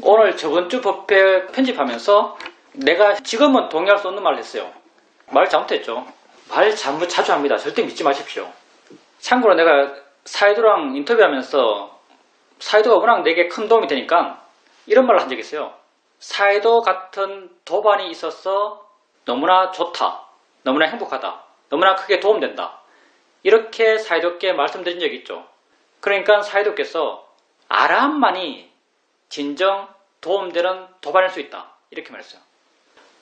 오늘 저번 주 법회 편집하면서 내가 지금은 동의할 수 없는 말을 했어요. 말 잘못했죠. 말 잘못 자주 합니다. 절대 믿지 마십시오. 참고로 내가 사이도랑 인터뷰하면서 사이도가 워낙 내게 큰 도움이 되니까 이런 말을 한 적이 있어요. 사이도 같은 도반이 있어서 너무나 좋다. 너무나 행복하다. 너무나 크게 도움된다. 이렇게 사이도께 말씀드린 적이 있죠. 그러니까 사이도께서 아람만이 진정 도움되는 도반일 수 있다. 이렇게 말했어요.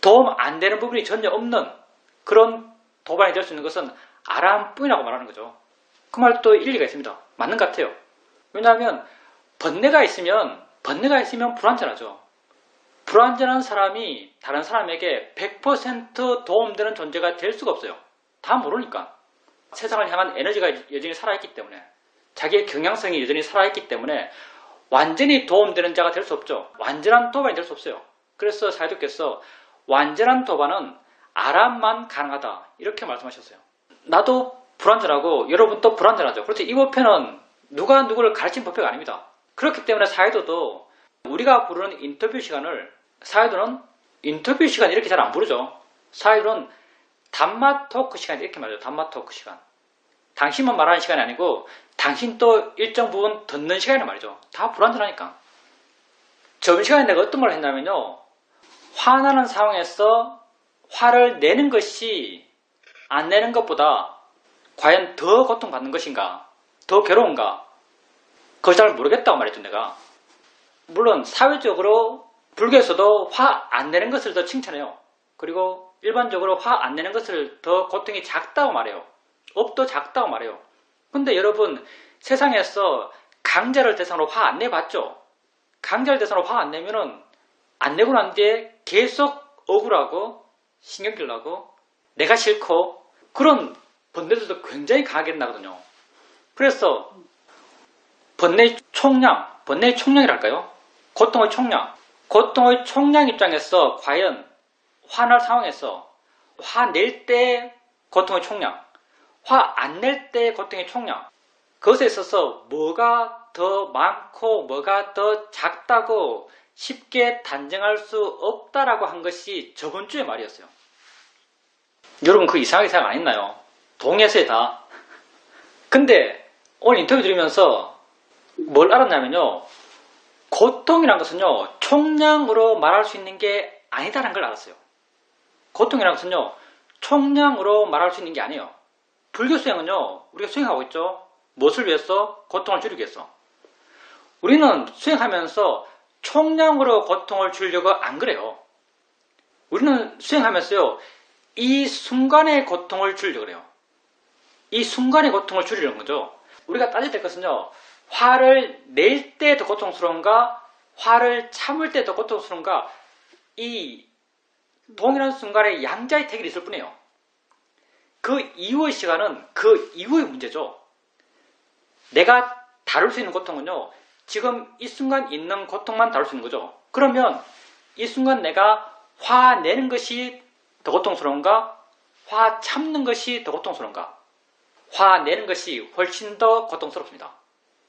도움 안 되는 부분이 전혀 없는 그런 도반이 될 수 있는 것은 아람뿐이라고 말하는 거죠. 그 말도 일리가 있습니다. 맞는 것 같아요. 왜냐하면 번뇌가 있으면 불완전하죠. 불완전한 사람이 다른 사람에게 100% 도움되는 존재가 될 수가 없어요. 다 모르니까. 세상을 향한 에너지가 여전히 살아있기 때문에, 자기의 경향성이 여전히 살아있기 때문에 완전히 도움되는 자가 될 수 없죠. 완전한 도반이 될 수 없어요. 그래서 사이도께서 완전한 도반은 아람만 가능하다. 이렇게 말씀하셨어요. 나도 불완전하고 여러분도 불완전하죠. 그렇죠. 이 법회는 누가 누구를 가르친 법회가 아닙니다. 그렇기 때문에 사이도도 우리가 부르는 인터뷰 시간을, 사이도는 인터뷰 시간 이렇게 잘 안 부르죠. 사이도는 단맛 토크 시간 이렇게 말해요. 단맛 토크 시간. 당신만 말하는 시간이 아니고 당신도 일정 부분 듣는 시간이란 말이죠. 다 불완전하니까. 저번 시간에 내가 어떤 걸 했냐면요. 화나는 상황에서 화를 내는 것이 안 내는 것보다 과연 더 고통받는 것인가? 더 괴로운가? 그걸 잘 모르겠다고 말했죠, 내가. 물론 사회적으로 불교에서도 화 안 내는 것을 더 칭찬해요. 그리고 일반적으로 화 안 내는 것을 더 고통이 작다고 말해요. 업도 작다고 말해요. 근데 여러분, 세상에서 강자를 대상으로 화 안 내봤죠? 강자를 대상으로 화 안 내면은 안 내고 난 뒤에 계속 억울하고 신경질 나고 내가 싫고 그런 번뇌들도 굉장히 강하게 나거든요. 그래서 번뇌의 총량이랄까요? 고통의 총량 입장에서 과연 화날 상황에서 화낼 때 고통의 총량, 화 안 낼 때 고통의 총량, 그것에 있어서 뭐가 더 많고 뭐가 더 작다고 쉽게 단정할 수 없다라고 한 것이 저번 주의 말이었어요. 여러분 그거 이상하게 생각 안 했나요? 동의했어요 다. 근데 오늘 인터뷰 들으면서 뭘 알았냐면요. 고통이란 것은요. 총량으로 말할 수 있는 게 아니다라는 걸 알았어요. 고통이란 것은요. 총량으로 말할 수 있는 게 아니에요. 불교 수행은요. 우리가 수행하고 있죠. 무엇을 위해서? 고통을 줄이기 위해서. 우리는 수행하면서 총량으로 고통을 줄이려고 안 그래요. 우리는 수행하면서요. 이 순간의 고통을 줄이려고 그래요. 이 순간의 고통을 줄이려는 거죠. 우리가 따질 때 것은요. 화를 낼 때 더 고통스러운가? 화를 참을 때 더 고통스러운가? 이 동일한 순간에 양자의 택이 있을 뿐이에요. 그 이후의 시간은 그 이후의 문제죠. 내가 다룰 수 있는 고통은요. 지금 이 순간 있는 고통만 다룰 수 있는 거죠. 그러면 이 순간 내가 화내는 것이 더 고통스러운가? 화 참는 것이 더 고통스러운가? 화내는 것이 훨씬 더 고통스럽습니다.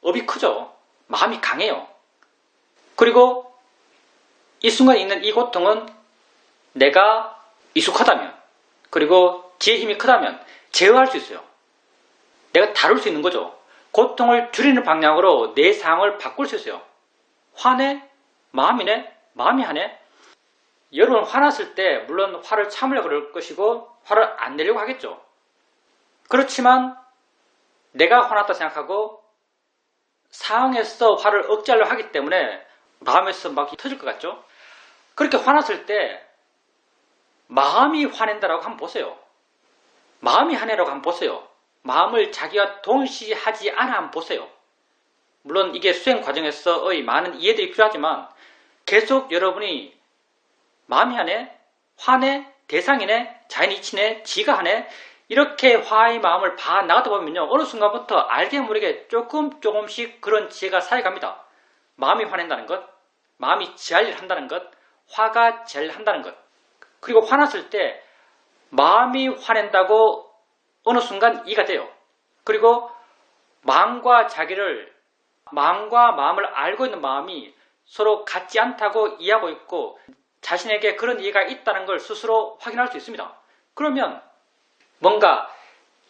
업이 크죠. 마음이 강해요. 그리고 이 순간 있는 이 고통은 내가 익숙하다면, 그리고 지혜 힘이 크다면 제어할 수 있어요. 내가 다룰 수 있는 거죠. 고통을 줄이는 방향으로 내 상황을 바꿀 수 있어요. 화내? 마음이네? 마음이 하네? 여러분 화났을 때 물론 화를 참으려고 그럴 것이고 화를 안 내려고 하겠죠. 그렇지만 내가 화났다 생각하고 상황에서 화를 억제하려고 하기 때문에 마음에서 막 터질 것 같죠. 그렇게 화났을 때 마음이 화낸다라고 한번 보세요. 마음이 화내라고 한번 보세요. 마음을 자기와 동시하지 않아 한번 보세요. 물론 이게 수행 과정에서의 많은 이해들이 필요하지만 계속 여러분이 마음이 하네, 화내, 대상이네, 자연이 이치네, 지가 하네 이렇게 화의 마음을 봐 나가다 보면요. 어느 순간부터 알게 모르게 조금씩 그런 지혜가 쌓여갑니다. 마음이 화낸다는 것, 마음이 지할 일을 한다는 것, 화가 지할 일을 한다는 것. 그리고 화났을 때 마음이 화낸다고 어느 순간 이해가 돼요. 그리고 마음과 마음을 알고 있는 마음이 서로 같지 않다고 이해하고 있고 자신에게 그런 이해가 있다는 걸 스스로 확인할 수 있습니다. 그러면 뭔가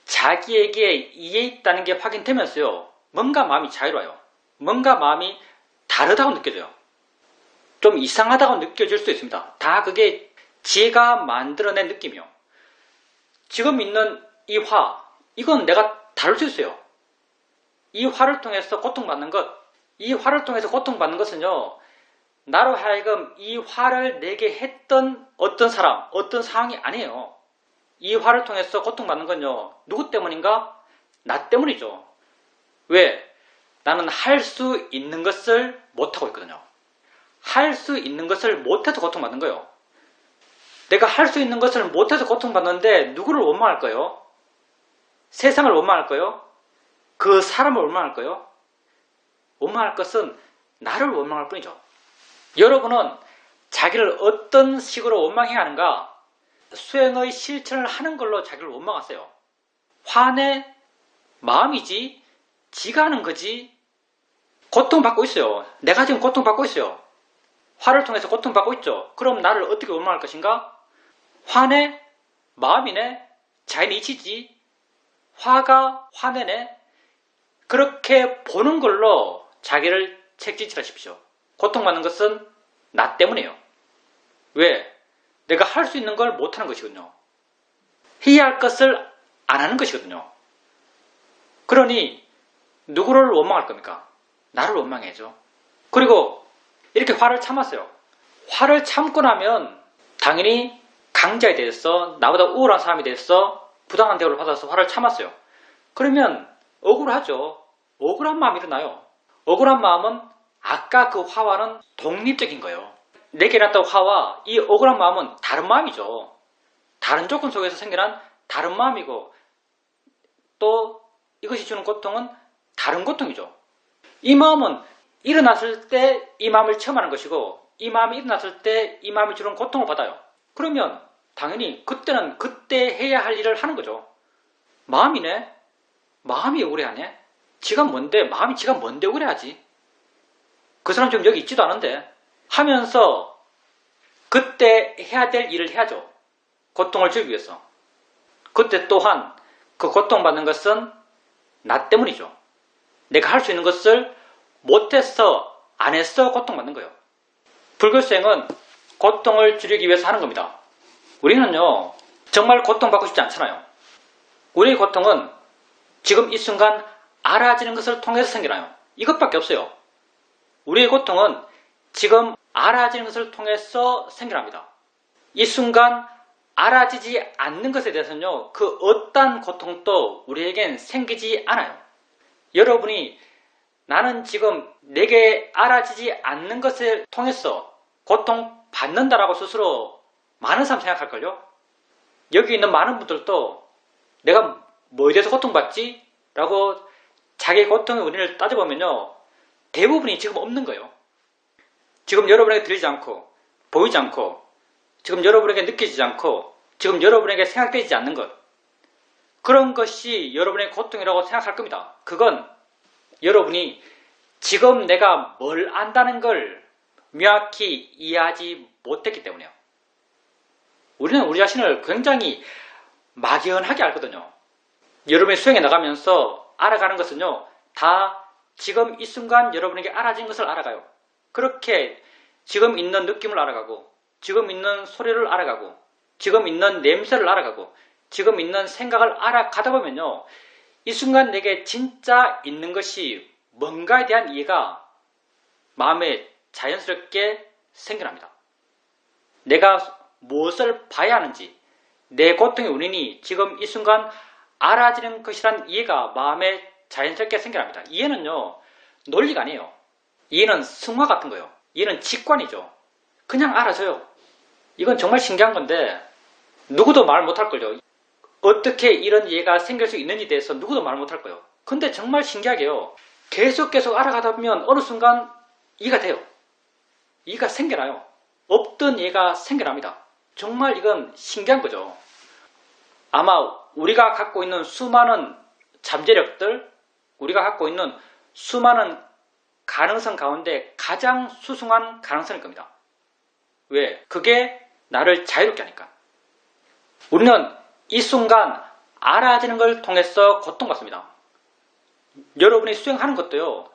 자기에게 이해 있다는 게 확인되면서요. 뭔가 마음이 자유로워요. 뭔가 마음이 다르다고 느껴져요. 좀 이상하다고 느껴질 수도 있습니다. 다 그게 지가 만들어낸 느낌이요. 지금 있는 이 화, 이건 내가 다룰 수 있어요. 이 화를 통해서 고통받는 것, 이 화를 통해서 고통받는 것은요, 나로 하여금 이 화를 내게 했던 어떤 사람, 어떤 상황이 아니에요. 이 화를 통해서 고통받는 건요, 누구 때문인가? 나 때문이죠. 왜? 나는 할 수 있는 것을 못하고 있거든요. 할 수 있는 것을 못해서 고통받는 거예요. 내가 할 수 있는 것을 못해서 고통받는데 누구를 원망할까요? 세상을 원망할까요? 그 사람을 원망할까요? 원망할 것은 나를 원망할 뿐이죠. 여러분은 자기를 어떤 식으로 원망해야 하는가? 수행의 실천을 하는 걸로 자기를 원망하세요. 화내 마음이지 지가 하는 거지. 고통받고 있어요. 내가 지금 고통받고 있어요. 화를 통해서 고통받고 있죠. 그럼 나를 어떻게 원망할 것인가? 화내 마음이네 자연의 이치지. 화가 화내네. 그렇게 보는 걸로 자기를 책짓질하십시오. 고통받는 것은 나 때문이에요. 왜? 내가 할 수 있는 걸 못하는 것이거든요. 해야 할 것을 안 하는 것이거든요. 그러니 누구를 원망할 겁니까? 나를 원망해야죠. 그리고 이렇게 화를 참았어요. 화를 참고 나면 당연히 강자에 대해서 나보다 우월한 사람에 대해서 부당한 대우를 받아서 화를 참았어요. 그러면 억울하죠. 억울한 마음이 일어나요. 억울한 마음은 아까 그 화와는 독립적인 거예요. 내게 일어났던 화와 이 억울한 마음은 다른 마음이죠. 다른 조건 속에서 생겨난 다른 마음이고 또 이것이 주는 고통은 다른 고통이죠. 이 마음은 일어났을 때 이 마음을 체험하는 것이고 이 마음이 일어났을 때 이 마음이 주는 고통을 받아요. 그러면 당연히 그때는 그때 해야 할 일을 하는 거죠. 마음이네? 마음이 억울해하네? 마음이 지가 뭔데 억울해하지? 그 사람 지금 여기 있지도 않은데 하면서 그때 해야 될 일을 해야죠. 고통을 줄이기 위해서. 그때 또한 그 고통받는 것은 나 때문이죠. 내가 할 수 있는 것을 못해서 안 해서 고통받는 거예요. 불교수행은 고통을 줄이기 위해서 하는 겁니다. 우리는요 정말 고통받고 싶지 않잖아요. 우리의 고통은 지금 이 순간 알아지는 것을 통해서 생겨나요. 이것밖에 없어요. 우리의 고통은 지금 알아지는 것을 통해서 생겨납니다. 이 순간 알아지지 않는 것에 대해서는요 그 어떠한 고통도 우리에겐 생기지 않아요. 여러분이 나는 지금 내게 알아지지 않는 것을 통해서 고통받는다라고 스스로 많은 사람 생각할걸요? 여기 있는 많은 분들도 내가 뭐에 대해서 고통받지? 라고 자기 고통의 원인을 따져보면요 대부분이 지금 없는 거예요. 지금 여러분에게 들리지 않고 보이지 않고 지금 여러분에게 느껴지지 않고 지금 여러분에게 생각되지 않는 것 그런 것이 여러분의 고통이라고 생각할 겁니다. 그건 여러분이 지금 내가 뭘 안다는 걸 명확히 이해하지 못했기 때문이에요. 우리는 우리 자신을 굉장히 막연하게 알거든요. 여러분이 수행에 나가면서 알아가는 것은요 다 지금 이 순간 여러분에게 알아진 것을 알아가요. 그렇게 지금 있는 느낌을 알아가고 지금 있는 소리를 알아가고 지금 있는 냄새를 알아가고 지금 있는 생각을 알아가다 보면요 이 순간 내게 진짜 있는 것이 뭔가에 대한 이해가 마음에 자연스럽게 생겨납니다. 내가 무엇을 봐야 하는지 내 고통의 원인이 지금 이 순간 알아지는 것이란 이해가 마음에 자연스럽게 생겨납니다. 이해는요 논리가 아니에요. 이해는 승화 같은 거예요. 이해는 직관이죠. 그냥 알아져요. 이건 정말 신기한 건데 누구도 말 못할 걸요. 어떻게 이런 이해가 생길 수 있는지에 대해서 누구도 말 못할 거예요. 근데 정말 신기하게요. 계속 알아가다 보면 어느 순간 이해가 돼요. 이해가 생겨나요. 없던 이해가 생겨납니다. 정말 이건 신기한 거죠. 아마 우리가 갖고 있는 수많은 잠재력들, 우리가 갖고 있는 수많은 가능성 가운데 가장 수승한 가능성일 겁니다. 왜? 그게 나를 자유롭게 하니까. 우리는 이 순간 알아지는 걸 통해서 고통받습니다. 여러분이 수행하는 것도요,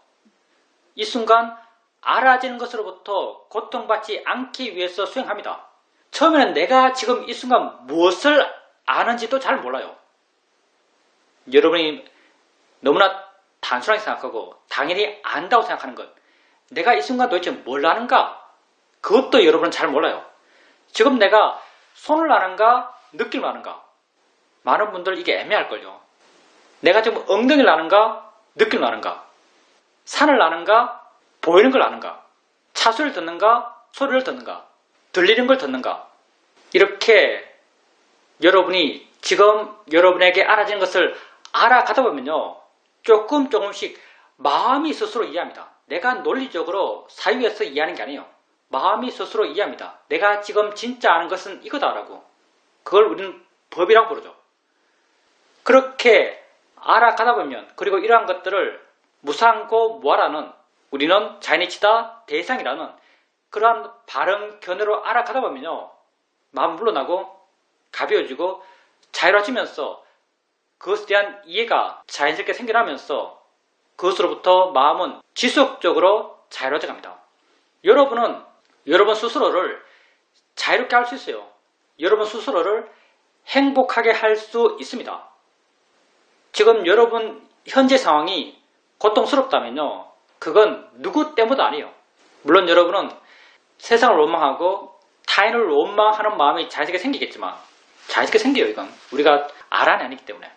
이 순간 알아지는 것으로부터 고통받지 않기 위해서 수행합니다. 처음에는 내가 지금 이 순간 무엇을 아는지도 잘 몰라요. 여러분이 너무나 단순하게 생각하고 당연히 안다고 생각하는 것, 내가 이 순간 도대체 뭘 아는가? 그것도 여러분은 잘 몰라요. 지금 내가 손을 아는가? 느낌을 아는가? 많은 분들 이게 애매할걸요. 내가 지금 엉덩이를 아는가? 느낌을 아는가? 산을 아는가? 보이는 걸 아는가? 차소리를 듣는가? 소리를 듣는가? 들리는 걸 듣는가? 이렇게 여러분이 지금 여러분에게 알아지는 것을 알아가다 보면요, 조금씩 마음이 스스로 이해합니다. 내가 논리적으로 사유에서 이해하는 게 아니에요. 마음이 스스로 이해합니다. 내가 지금 진짜 아는 것은 이거다라고. 그걸 우리는 법이라고 부르죠. 그렇게 알아가다 보면, 그리고 이러한 것들을 무상고 무아라는, 우리는 자연이치다 대상이라는 그러한 바른 견해로 알아가다 보면요, 마음 물러나고 가벼워지고 자유로워지면서 그것에 대한 이해가 자연스럽게 생겨나면서 그것으로부터 마음은 지속적으로 자유로워져 갑니다. 여러분은 여러분 스스로를 자유롭게 할 수 있어요. 여러분 스스로를 행복하게 할 수 있습니다. 지금 여러분 현재 상황이 고통스럽다면요, 그건 누구 때문도 아니에요. 물론 여러분은 세상을 원망하고 타인을 원망하는 마음이 자연스럽게 생기겠지만, 자연스럽게 생겨요. 이건 우리가 아란이 아니기 때문에.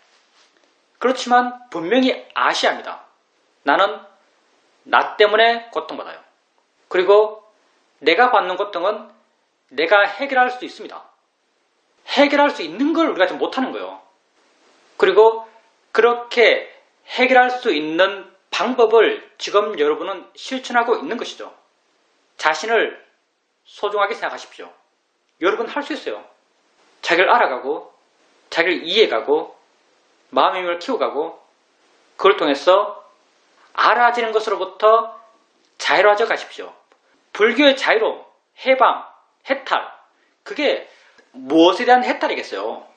그렇지만 분명히 아셔야 합니다. 나는 나 때문에 고통받아요. 그리고 내가 받는 고통은 내가 해결할 수 있습니다. 해결할 수 있는 걸 우리가 좀 못하는 거예요. 그리고 그렇게 해결할 수 있는 방법을 지금 여러분은 실천하고 있는 것이죠. 자신을 소중하게 생각하십시오. 여러분 할 수 있어요. 자기를 알아가고 자기를 이해가고 마음의 힘을 키워가고 그걸 통해서 알아지는 것으로부터 자유로워져 가십시오. 불교의 자유로움, 해방, 해탈, 그게 무엇에 대한 해탈이겠어요?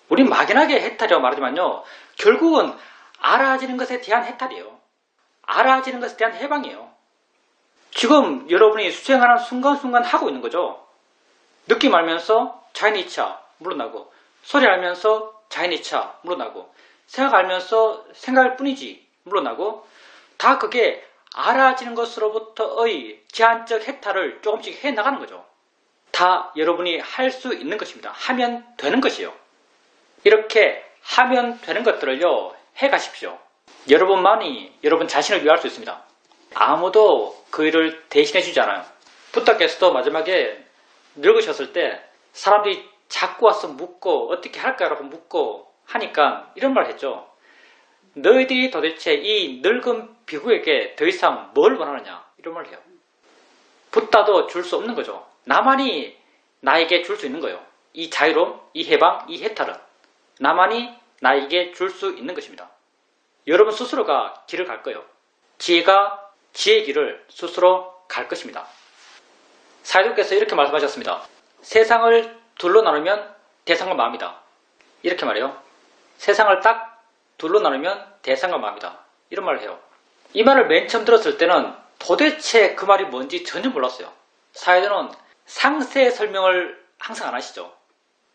우리 막연하게 해탈이라고 말하지만요, 결국은 알아지는 것에 대한 해탈이에요. 알아지는 것에 대한 해방이에요. 지금 여러분이 수행하는 순간순간 하고 있는 거죠. 느낌 알면서 자연이차 물러나고, 소리 알면서 자연이차 물러나고, 생각 알면서 생각일 뿐이지 물러나고, 다 그게 알아지는 것으로부터의 제한적 해탈을 조금씩 해나가는 거죠. 다 여러분이 할 수 있는 것입니다. 하면 되는 것이에요. 이렇게 하면 되는 것들을요, 해가십시오. 여러분만이 여러분 자신을 위할 수 있습니다. 아무도 그 일을 대신해 주지 않아요. 부탁께서도 마지막에 늙으셨을 때 사람들이 자꾸 와서 묻고 어떻게 할까라고 묻고 하니까 이런 말 했죠. 너희들이 도대체 이 늙은 비구에게 더 이상 뭘 원하느냐, 이런 말을 해요. 붓다도 줄 수 없는 거죠. 나만이 나에게 줄 수 있는 거예요. 이 자유로움, 이 해방, 이 해탈은 나만이 나에게 줄 수 있는 것입니다. 여러분 스스로가 길을 갈 거예요. 지혜가 지혜의 길을 스스로 갈 것입니다. 사이도께서 이렇게 말씀하셨습니다. 세상을 둘로 나누면 대상과 마음이다. 이렇게 말해요. 세상을 딱 둘로 나누면 대상과 마음이다. 이런 말을 해요. 이 말을 맨 처음 들었을 때는 도대체 그 말이 뭔지 전혀 몰랐어요. 사이도는 상세 설명을 항상 안 하시죠.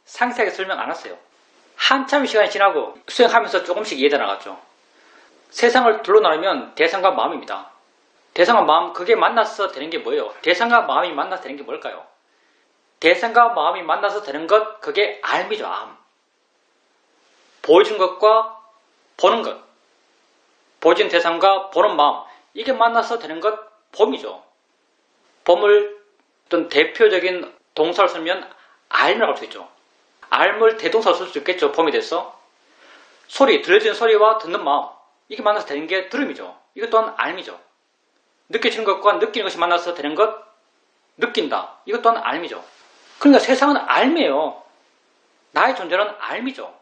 상세하게 설명 안 하세요. 한참 시간이 지나고 수행하면서 조금씩 이해가 나갔죠. 세상을 둘로 나누면 대상과 마음입니다. 대상과 마음, 그게 만나서 되는 게 뭐예요? 대상과 마음이 만나서 되는 게 뭘까요? 대상과 마음이 만나서 되는 것, 그게 암이죠. 암. 보여준 것과 보는 것, 보여준 대상과 보는 마음, 이게 만나서 되는 것, 봄이죠. 봄을 어떤 대표적인 동사를 쓰면 알이라고 할 수 있죠. 알을 대동사로 쓸 수 있겠죠. 봄이 돼서. 소리, 들려지는 소리와 듣는 마음, 이게 만나서 되는 게 들음이죠. 이것 또한 알미죠. 느껴지는 것과 느끼는 것이 만나서 되는 것, 느낀다. 이것 또한 알미죠. 그러니까 세상은 알미예요. 나의 존재는 알미죠.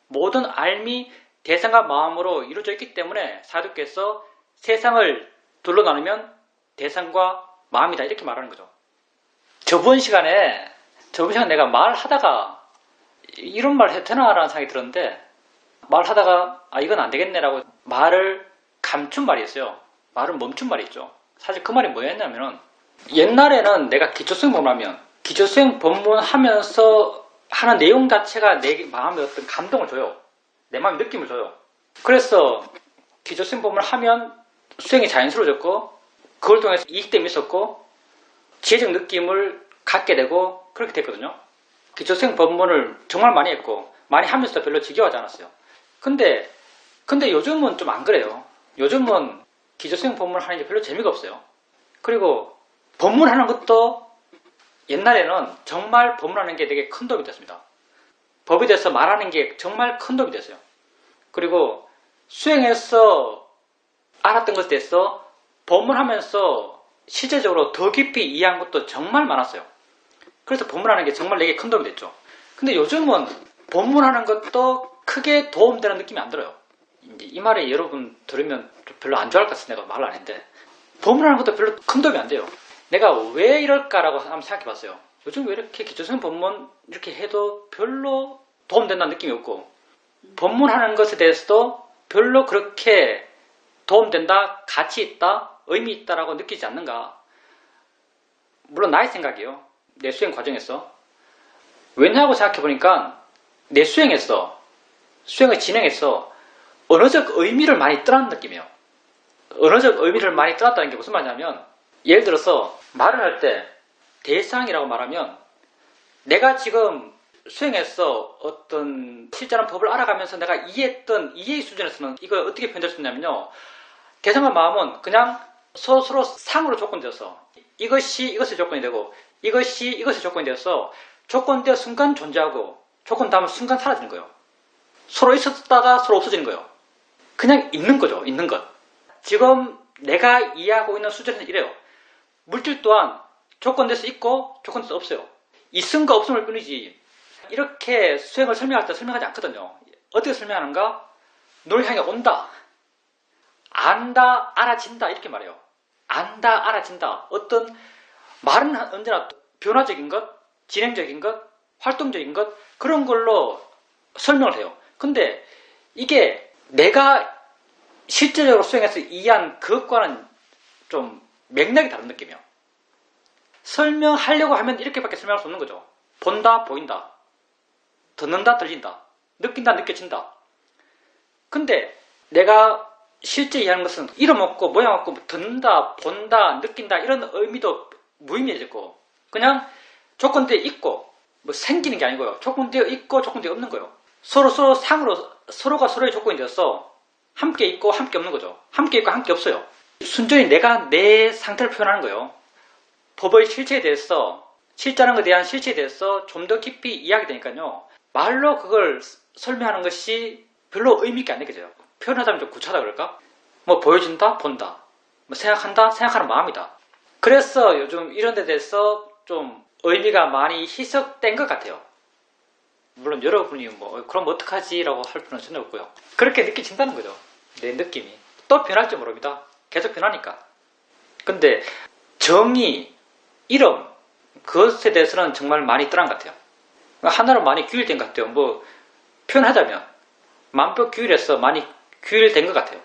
모든 알미, 대상과 마음으로 이루어져 있기 때문에 사도께서 세상을 둘로 나누면 대상과 마음이다 이렇게 말하는 거죠. 저번 시간에 내가 말하다가 이런 말 해도 되나라는 생각이 들었는데 말하다가 이건 안 되겠네라고 말을 감춘 말이 있어요. 말을 멈춘 말이 있죠. 사실 그 말이 뭐였냐면은 옛날에는 내가 기초수행 법문하면 기초수행 법문 하면서 하는 내용 자체가 내 마음에 어떤 감동을 줘요. 내 마음에 느낌을 줘요. 그래서 기초수행 법문을 하면 수행이 자연스러워졌고 그걸 통해서 이익됨이 있었고 지혜적 느낌을 갖게 되고 그렇게 됐거든요. 기초수행 법문을 정말 많이 했고 많이 하면서도 별로 지겨워하지 않았어요. 근데 요즘은 좀 안 그래요. 요즘은 기초수행 법문을 하는 게 별로 재미가 없어요. 그리고 법문하는 것도 옛날에는 정말 법문하는 게 되게 큰 도움이 됐습니다. 법에 대해서 말하는 게 정말 큰 도움이 됐어요. 그리고 수행해서 알았던 것에 대해서 법문하면서 실제적으로 더 깊이 이해한 것도 정말 많았어요. 그래서 법문하는 게 정말 내게 큰 도움이 됐죠. 근데 요즘은 법문하는 것도 크게 도움되는 느낌이 안 들어요. 이제 이 말에 여러분 들으면 별로 안 좋아할 것 같아서 내가 말을 안 했는데 법문하는 것도 별로 큰 도움이 안 돼요. 내가 왜 이럴까라고 한번 생각해 봤어요. 요즘 왜 이렇게 기초수행 법문 이렇게 해도 별로 도움된다는 느낌이 없고 법문하는 것에 대해서도 별로 그렇게 도움된다, 가치 있다, 의미 있다라고 느끼지 않는가. 물론 나의 생각이에요. 내 수행 과정에서. 왜냐하고 생각해보니까 내 수행을 진행해서 언어적 의미를 많이 떠난 느낌이에요. 언어적 의미를 많이 떠났다는 게 무슨 말이냐면 예를 들어서 말을 할 때 대상이라고 말하면 내가 지금 수행해서 어떤 실제한 법을 알아가면서 내가 이해했던 이해의 수준에서는 이걸 어떻게 표현할 수 있냐면요. 대상과 마음은 그냥 서로 상으로 조건되어서 이것이 이것의 조건이 되고 이것이 이것의 조건이 되어서 조건되어 순간 존재하고 조건 다음에 순간 사라지는 거예요. 서로 있었다가 서로 없어지는 거예요. 그냥 있는 거죠. 있는 것. 지금 내가 이해하고 있는 수준에서는 이래요. 물질 또한 조건돼서 있고 조건돼서 없어요. 있음과 없음을 뿐이지 이렇게 수행을 설명할 때 설명하지 않거든요. 어떻게 설명하는가? 널 향해 온다. 안다, 알아진다 이렇게 말해요. 안다, 알아진다. 어떤 말은 언제나 변화적인 것, 진행적인 것, 활동적인 것 그런 걸로 설명을 해요. 근데 이게 내가 실제적으로 수행해서 이해한 그것과는 좀 맥락이 다른 느낌이에요. 설명하려고 하면 이렇게밖에 설명할 수 없는 거죠. 본다, 보인다. 듣는다, 들린다. 느낀다, 느껴진다. 근데 내가 실제 이해하는 것은 이름 없고 모양 없고 듣는다, 본다, 느낀다 이런 의미도 무의미해졌고 그냥 조건되어 있고 뭐 생기는 게 아니고요. 조건되어 있고 조건되어 없는 거예요. 서로 상으로 서로가 서로의 조건이 되어서 함께 있고 함께 없는 거죠. 함께 있고 함께 없어요. 순전히 내가 내 상태를 표현하는 거예요. 법의 실체에 대해서 실제라는 것에 대한 실체에 대해서 좀 더 깊이 이해하게 되니까요. 말로 그걸 설명하는 것이 별로 의미 있게 안 느껴져요. 표현하자면 좀 구차하다 그럴까? 뭐 보여준다, 본다. 뭐 생각한다, 생각하는 마음이다. 그래서 요즘 이런 데 대해서 좀 의미가 많이 희석된 것 같아요. 물론 여러분이 뭐 그럼 어떡하지? 라고 할 필요는 전혀 없고요. 그렇게 느껴진다는 거죠. 내 느낌이. 또 변할지 모릅니다. 계속 변하니까. 근데 정의, 이름 그것에 대해서는 정말 많이 떠난 것 같아요. 하나로 많이 규율된 것 같아요. 뭐 표현하자면 만법 규율에서 많이 규율된 것 같아요.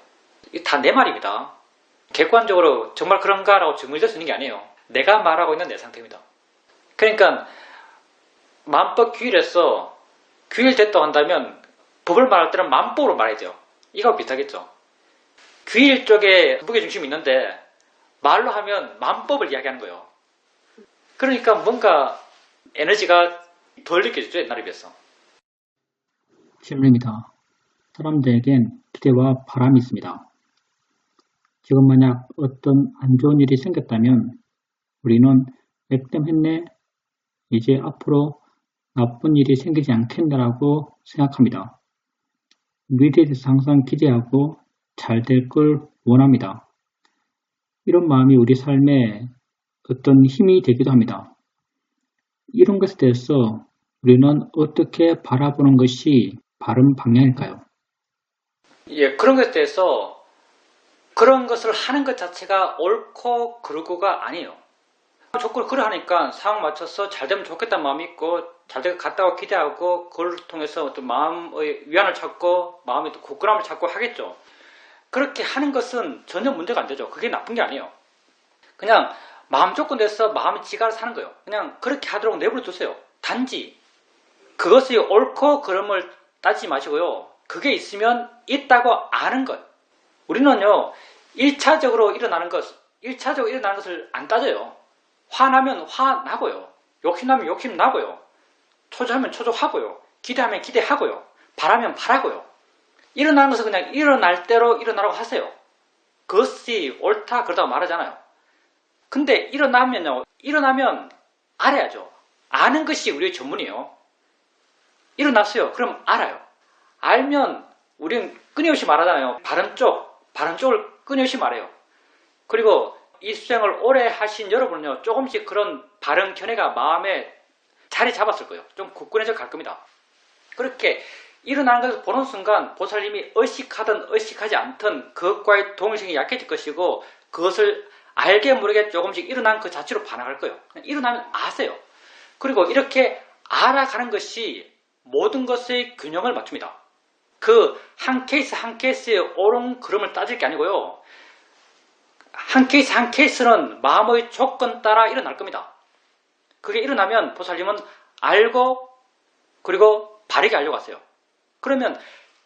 이게 다 내 말입니다. 객관적으로 정말 그런가 라고 증명될 수 있는 게 아니에요. 내가 말하고 있는 내 상태입니다. 그러니까 만법 규율에서 규율됐다고 한다면 법을 말할 때는 만법으로 말해야 돼요. 이거 비슷하겠죠. 규율 쪽에 무게중심이 있는데 말로 하면 만법을 이야기하는 거예요. 그러니까 뭔가 에너지가 덜 느껴지죠. 옛날에 비해서. 질문입니다. 사람들에겐 기대와 바람이 있습니다. 지금 만약 어떤 안 좋은 일이 생겼다면 우리는 액땜했네, 이제 앞으로 나쁜 일이 생기지 않겠네라고 생각합니다. 미래에 대해서 항상 기대하고 잘 될 걸 원합니다. 이런 마음이 우리 삶에 어떤 힘이 되기도 합니다. 이런 것에 대해서 우리는 어떻게 바라보는 것이 바른 방향일까요? 예, 그런 것에 대해서 그런 것을 하는 것 자체가 옳고 그르고가 아니에요. 조건을 그래 하니까 상황 맞춰서 잘 되면 좋겠다는 마음이 있고 잘 되게 갔다고 기대하고 그걸 통해서 어떤 마음의 위안을 찾고 마음의 또 굳건함을 찾고 하겠죠. 그렇게 하는 것은 전혀 문제가 안 되죠. 그게 나쁜 게 아니에요. 그냥 마음 조건에서 마음의 지가를 사는 거예요. 그냥 그렇게 하도록 내버려 두세요. 단지 그것이 옳고 그름을 따지지 마시고요. 그게 있으면 있다고 아는 것. 우리는요, 1차적으로 일어나는 것을 안 따져요. 화나면 화나고요. 욕심나면 욕심나고요. 초조하면 초조하고요. 기대하면 기대하고요. 바라면 바라고요. 일어나는 것은 그냥 일어날 대로 일어나라고 하세요. 그것이 옳다 그러다고 말하잖아요. 근데 일어나면 알아야죠. 아는 것이 우리의 전문이에요. 일어났어요. 그럼 알아요. 알면 우리는 끊임없이 말하잖아요. 바른 쪽을 끊임없이 말해요. 그리고 이 수행을 오래 하신 여러분은요, 조금씩 그런 바른 견해가 마음에 자리 잡았을 거예요. 좀 굳건해져 갈 겁니다. 그렇게 일어나는 것을 보는 순간 보살님이 의식하든 의식하지 않든 그것과의 동일성이 약해질 것이고 그것을 알게 모르게 조금씩 일어난 그 자체로 반응할 거예요. 일어나면 아세요. 그리고 이렇게 알아가는 것이 모든 것의 균형을 맞춥니다. 그 한 케이스 한 케이스의 옳은 그름을 따질 게 아니고요. 한 케이스 한 케이스는 마음의 조건 따라 일어날 겁니다. 그게 일어나면 보살님은 알고 그리고 바르게 알려고 하세요. 그러면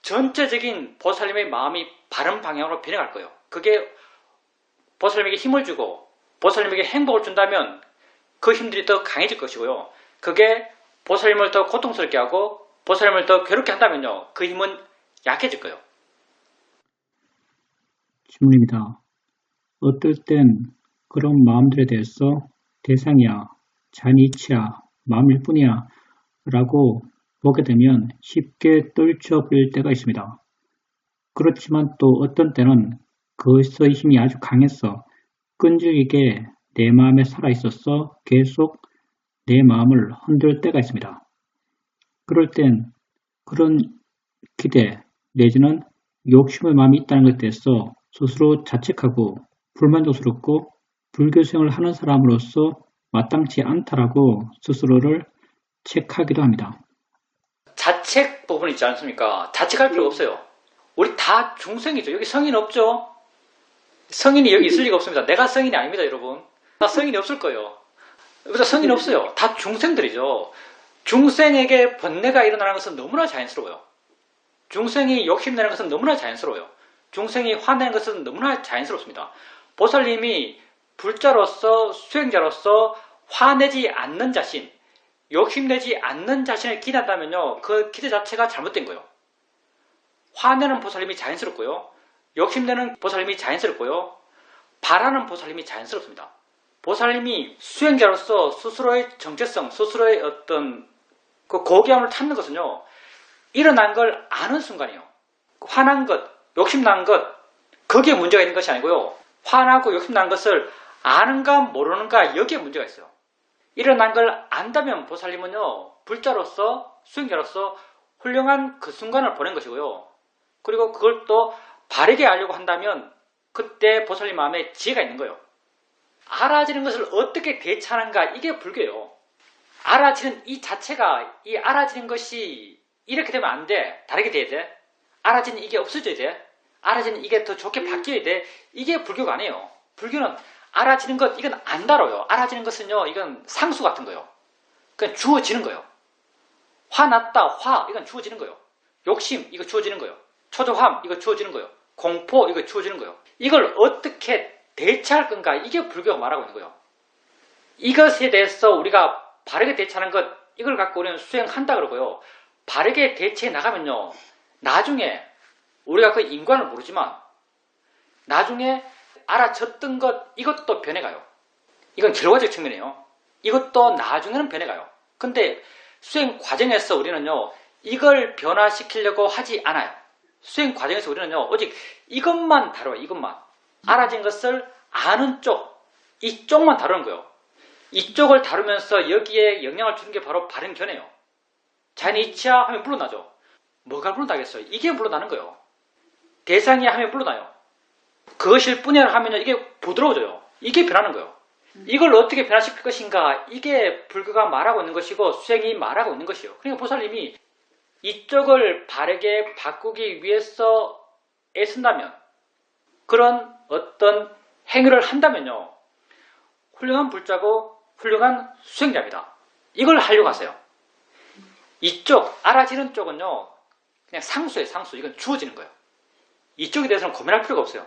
전체적인 보살님의 마음이 바른 방향으로 변해갈 거예요. 그게 보살님에게 힘을 주고 보살님에게 행복을 준다면 그 힘들이 더 강해질 것이고요. 그게 보살님을 더 고통스럽게 하고 보살님을 더 괴롭게 한다면요. 그 힘은 약해질 거예요. 질문입니다. 어떨 땐 그런 마음들에 대해서 대상이야, 자니치야, 마음일 뿐이야 라고 보게 되면 쉽게 떨쳐버릴 때가 있습니다. 그렇지만 또 어떤 때는 그것의 힘이 아주 강해서 끈질기게 내 마음에 살아있어서 계속 내 마음을 흔들 때가 있습니다. 그럴 땐 그런 기대 내지는 욕심의 마음이 있다는 것에 대해서 스스로 자책하고 불만족스럽고 불교생을 하는 사람으로서 마땅치 않다라고 스스로를 책하기도 합니다. 자책 부분 있지 않습니까? 자책할 필요 없어요. 우리 다 중생이죠. 여기 성인 없죠? 성인이 여기 있을 리가 없습니다. 내가 성인이 아닙니다, 여러분. 나 성인이 없을 거예요. 여기서 성인 없어요. 다 중생들이죠. 중생에게 번뇌가 일어나는 것은 너무나 자연스러워요. 중생이 욕심내는 것은 너무나 자연스러워요. 중생이 화내는 것은 너무나 자연스럽습니다. 보살님이 불자로서 수행자로서 화내지 않는 자신, 욕심내지 않는 자신을 기대한다면요. 그 기대 자체가 잘못된 거예요. 화내는 보살님이 자연스럽고요. 욕심내는 보살님이 자연스럽고요. 바라는 보살님이 자연스럽습니다. 보살님이 수행자로서 스스로의 정체성, 스스로의 어떤 그 고귀함을 찾는 것은요. 일어난 걸 아는 순간이에요. 화난 것, 욕심난 것, 거기에 문제가 있는 것이 아니고요. 화나고 욕심난 것을 아는가 모르는가 여기에 문제가 있어요. 일어난 걸 안다면 보살님은요. 불자로서 수행자로서 훌륭한 그 순간을 보낸 것이고요. 그리고 그걸 또 바르게 알려고 한다면 그때 보살님 마음에 지혜가 있는 거예요. 알아지는 것을 어떻게 대처하는가 이게 불교예요. 알아지는 이 자체가 이 알아지는 것이 이렇게 되면 안 돼. 다르게 돼야 돼. 알아지는 이게 없어져야 돼. 알아지는 이게 더 좋게 바뀌어야 돼. 이게 불교가 아니에요. 불교는 알아지는 것 이건 안 다뤄요. 알아지는 것은요. 이건 상수 같은 거예요. 그냥 주어지는 거예요. 화났다. 화 이건 주어지는 거예요. 욕심 이거 주어지는 거예요. 초조함 이거 주어지는 거예요. 공포 이거 주어지는 거예요. 이걸 어떻게 대처할 건가 이게 불교가 말하고 있는 거예요. 이것에 대해서 우리가 바르게 대처하는 것 이걸 갖고 우리는 수행한다 그러고요. 바르게 대처해 나가면요. 나중에 우리가 그 인과를 모르지만 나중에 알아쳤던 것 이것도 변해가요. 이건 결과적 측면이에요. 이것도 나중에는 변해가요. 근데 수행 과정에서 우리는요. 이걸 변화시키려고 하지 않아요. 수행 과정에서 우리는요. 오직 이것만 다뤄요. 이것만. 알아진 것을 아는 쪽 이쪽만 다루는 거예요. 이쪽을 다루면서 여기에 영향을 주는 게 바로 바른 견해예요. 자니치야 하면 물러나죠. 뭐가 물러나겠어요? 이게 물러나는 거예요. 대상이야 하면 물러나요. 그것일 뿐이라 하면 이게 부드러워져요. 이게 변하는 거예요. 이걸 어떻게 변화시킬 것인가, 이게 불교가 말하고 있는 것이고 수행이 말하고 있는 것이에요. 그러니까 보살님이 이쪽을 바르게 바꾸기 위해서 애쓴다면, 그런 어떤 행위를 한다면요, 훌륭한 불자고 훌륭한 수행자입니다. 이걸 하려고 하세요. 이쪽 알아지는 쪽은요, 그냥 상수예요. 상수. 이건 주어지는 거예요. 이쪽에 대해서는 고민할 필요가 없어요.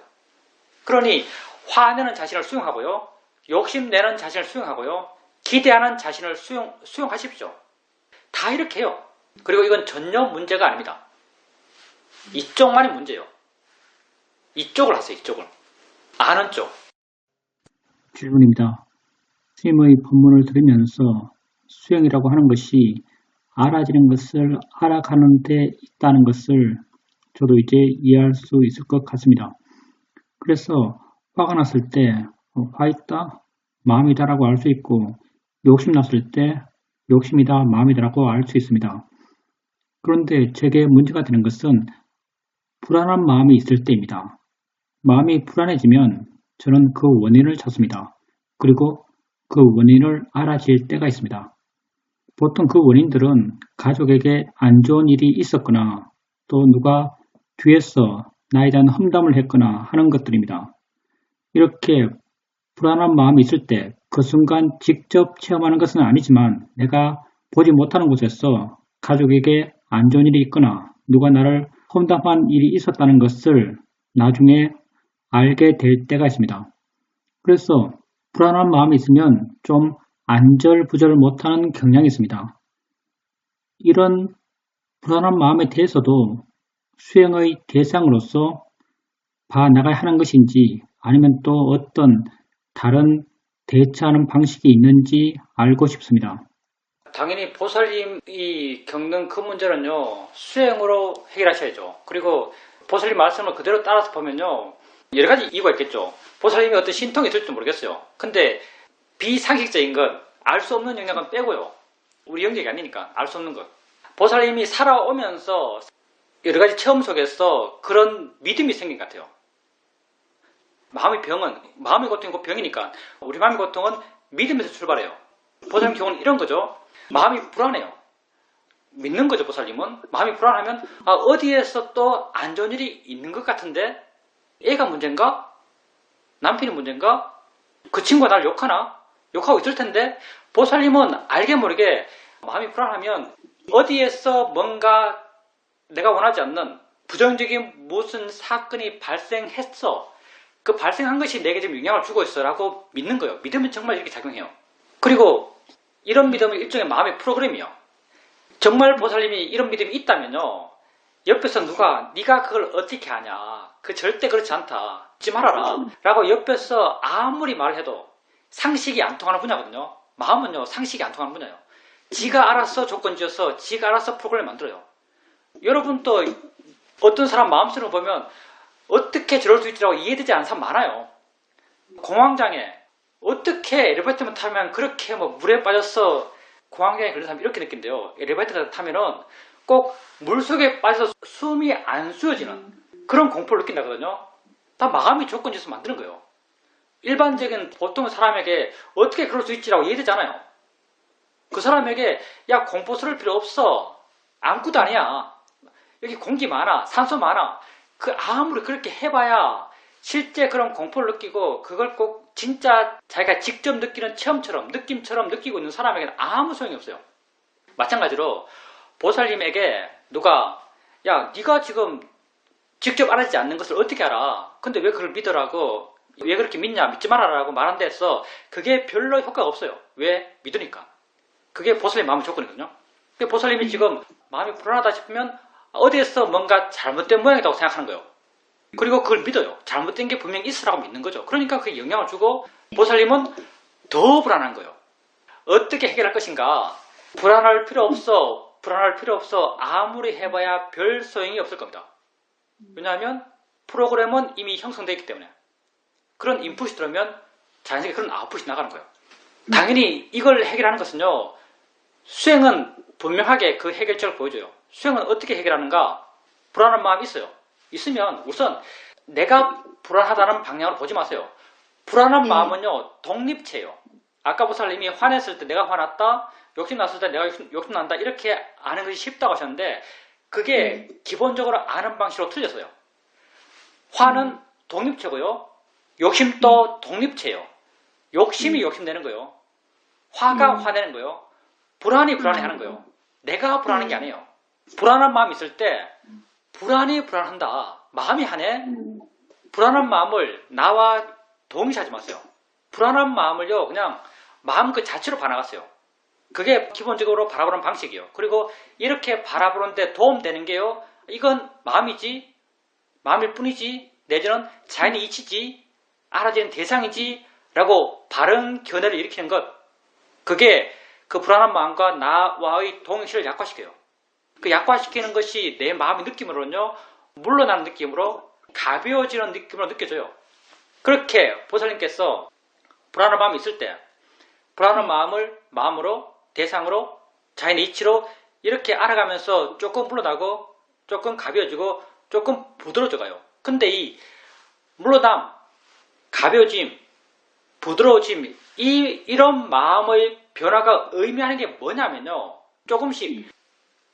그러니 화내는 자신을 수용하고요, 욕심내는 자신을 수용하고요, 기대하는 자신을 수용하십시오. 다 이렇게 해요. 그리고 이건 전혀 문제가 아닙니다. 이쪽만이 문제예요. 이쪽을 하세요. 이쪽을. 아는 쪽. 질문입니다. 스님의 법문을 들으면서 수행이라고 하는 것이 알아지는 것을 알아가는 데 있다는 것을 저도 이제 이해할 수 있을 것 같습니다. 그래서 화가 났을 때 화 있다, 마음이다 라고 알 수 있고, 욕심 났을 때 욕심이다, 마음이다 라고 알 수 있습니다. 그런데 제게 문제가 되는 것은 불안한 마음이 있을 때입니다. 마음이 불안해지면 저는 그 원인을 찾습니다. 그리고 그 원인을 알아질 때가 있습니다. 보통 그 원인들은 가족에게 안 좋은 일이 있었거나 또 누가 뒤에서 나에 대한 험담을 했거나 하는 것들입니다. 이렇게 불안한 마음이 있을 때 그 순간 직접 체험하는 것은 아니지만 내가 보지 못하는 곳에서 가족에게 안 좋은 일이 있거나 누가 나를 험담한 일이 있었다는 것을 나중에 알게 될 때가 있습니다. 그래서 불안한 마음이 있으면 좀 안절부절 못하는 경향이 있습니다. 이런 불안한 마음에 대해서도 수행의 대상으로서 봐나가야 하는 것인지, 아니면 또 어떤 다른 대처하는 방식이 있는지 알고 싶습니다. 당연히 보살님이 겪는 그 문제는요, 수행으로 해결하셔야죠. 그리고 보살님 말씀을 그대로 따라서 보면요, 여러 가지 이유가 있겠죠. 보살님이 어떤 신통이 있을지 모르겠어요. 근데 비상식적인 것, 알 수 없는 영역은 빼고요. 우리 영역이 아니니까 알 수 없는 것. 보살님이 살아오면서 여러 가지 체험 속에서 그런 믿음이 생긴 것 같아요. 마음의 고통이 곧 병이니까 우리 마음의 고통은 믿음에서 출발해요. 보살님 경우는 이런 거죠. 마음이 불안해요. 믿는 거죠. 보살님은 마음이 불안하면 어디에서 또 안 좋은 일이 있는 것 같은데, 애가 문제인가? 남편이 문제인가? 그 친구가 나를 욕하고 있을 텐데, 보살님은 알게 모르게 마음이 불안하면 어디에서 뭔가 내가 원하지 않는 부정적인 무슨 사건이 발생했어. 그 발생한 것이 내게 지금 영향을 주고 있어 라고 믿는 거예요. 믿으면 정말 이렇게 작용해요. 그리고 이런 믿음은 일종의 마음의 프로그램이에요. 정말 보살님이 이런 믿음이 있다면요, 옆에서 누가 네가 그걸 어떻게 하냐, 그 절대 그렇지 않다, 잊지 말아라 라고 옆에서 아무리 말해도 상식이 안 통하는 분야거든요. 마음은요, 상식이 안 통하는 분야예요. 지가 알아서 조건 지어서 지가 알아서 프로그램을 만들어요. 여러분도 어떤 사람 마음속을 보면 어떻게 저럴 수 있지라고 이해되지 않는 사람 많아요. 공황장애, 어떻게 엘리베이터만 타면 그렇게 물에 빠져서 공황장애 걸린 사람이 이렇게 느낀대요. 엘리베이터 타면은 꼭 물속에 빠져서 숨이 안 쉬어지는 그런 공포를 느낀다거든요. 다 마음이 조건 지어서 만드는 거예요. 일반적인 보통 사람에게 어떻게 그럴 수 있지라고 이해되지 않아요. 그 사람에게 야, 공포스러울 필요 없어, 아무것도 아니야, 여기 공기 많아, 산소 많아, 아무리 그렇게 해봐야 실제 그런 공포를 느끼고 그걸 꼭 진짜 자기가 직접 느끼는 체험처럼, 느낌처럼 느끼고 있는 사람에게는 아무 소용이 없어요. 마찬가지로 보살님에게 누가 야, 네가 지금 직접 알아지지 않는 것을 어떻게 알아? 근데 왜 그걸 믿으라고, 왜 그렇게 믿냐, 믿지 말아라고 말한 데서 그게 별로 효과가 없어요. 왜? 믿으니까. 그게 보살님 마음의 조건이거든요. 보살님이 지금 마음이 불안하다 싶으면 어디에서 뭔가 잘못된 모양이라고 생각하는 거예요. 그리고 그걸 믿어요. 잘못된 게 분명히 있으라고 믿는 거죠. 그러니까 그게 영향을 주고 보살님은 더 불안한 거예요. 어떻게 해결할 것인가? 불안할 필요 없어. 아무리 해봐야 별 소용이 없을 겁니다. 왜냐하면 프로그램은 이미 형성되어 있기 때문에. 그런 인풋이 들어오면 자연스럽게 그런 아웃풋이 나가는 거예요. 당연히 이걸 해결하는 것은요, 수행은 분명하게 그 해결책을 보여줘요. 수행은 어떻게 해결하는가? 불안한 마음이 있어요. 있으면 우선 내가 불안하다는 방향으로 보지 마세요. 불안한 마음은요, 독립체예요. 아까 보살님이 화냈을 때 내가 화났다, 욕심났을 때 내가 욕심난다, 이렇게 아는 것이 쉽다고 하셨는데, 그게 기본적으로 아는 방식으로 틀렸어요. 화는 독립체고요, 욕심도 독립체예요. 욕심이 욕심내는 거예요. 화가 화내는 거예요. 불안이 불안해하는 거예요. 내가 불안한 게 아니에요. 불안한 마음이 있을 때 불안이 불안한다. 마음이 하네. 불안한 마음을 나와 동의하지 마세요. 불안한 마음을요, 그냥 마음 그 자체로 봐나갔어요. 그게 기본적으로 바라보는 방식이에요. 그리고 이렇게 바라보는데 도움되는 게요, 이건 마음이지, 마음일 뿐이지, 내지는 자연의 이치지, 알아지는 대상이지 라고 바른 견해를 일으키는 것, 그게 그 불안한 마음과 나와의 동의시를 약화시켜요. 그 약화시키는 것이 내 마음의 느낌으로는요, 물러나는 느낌으로, 가벼워지는 느낌으로 느껴져요. 그렇게 보살님께서 불안한 마음이 있을 때 불안한 마음을 마음으로, 대상으로, 자연의 이치로 이렇게 알아가면서 조금 물러나고 조금 가벼워지고 조금 부드러워져 가요. 근데 이 물러남, 가벼워짐, 부드러워짐, 이런 마음의 변화가 의미하는 게 뭐냐면요, 조금씩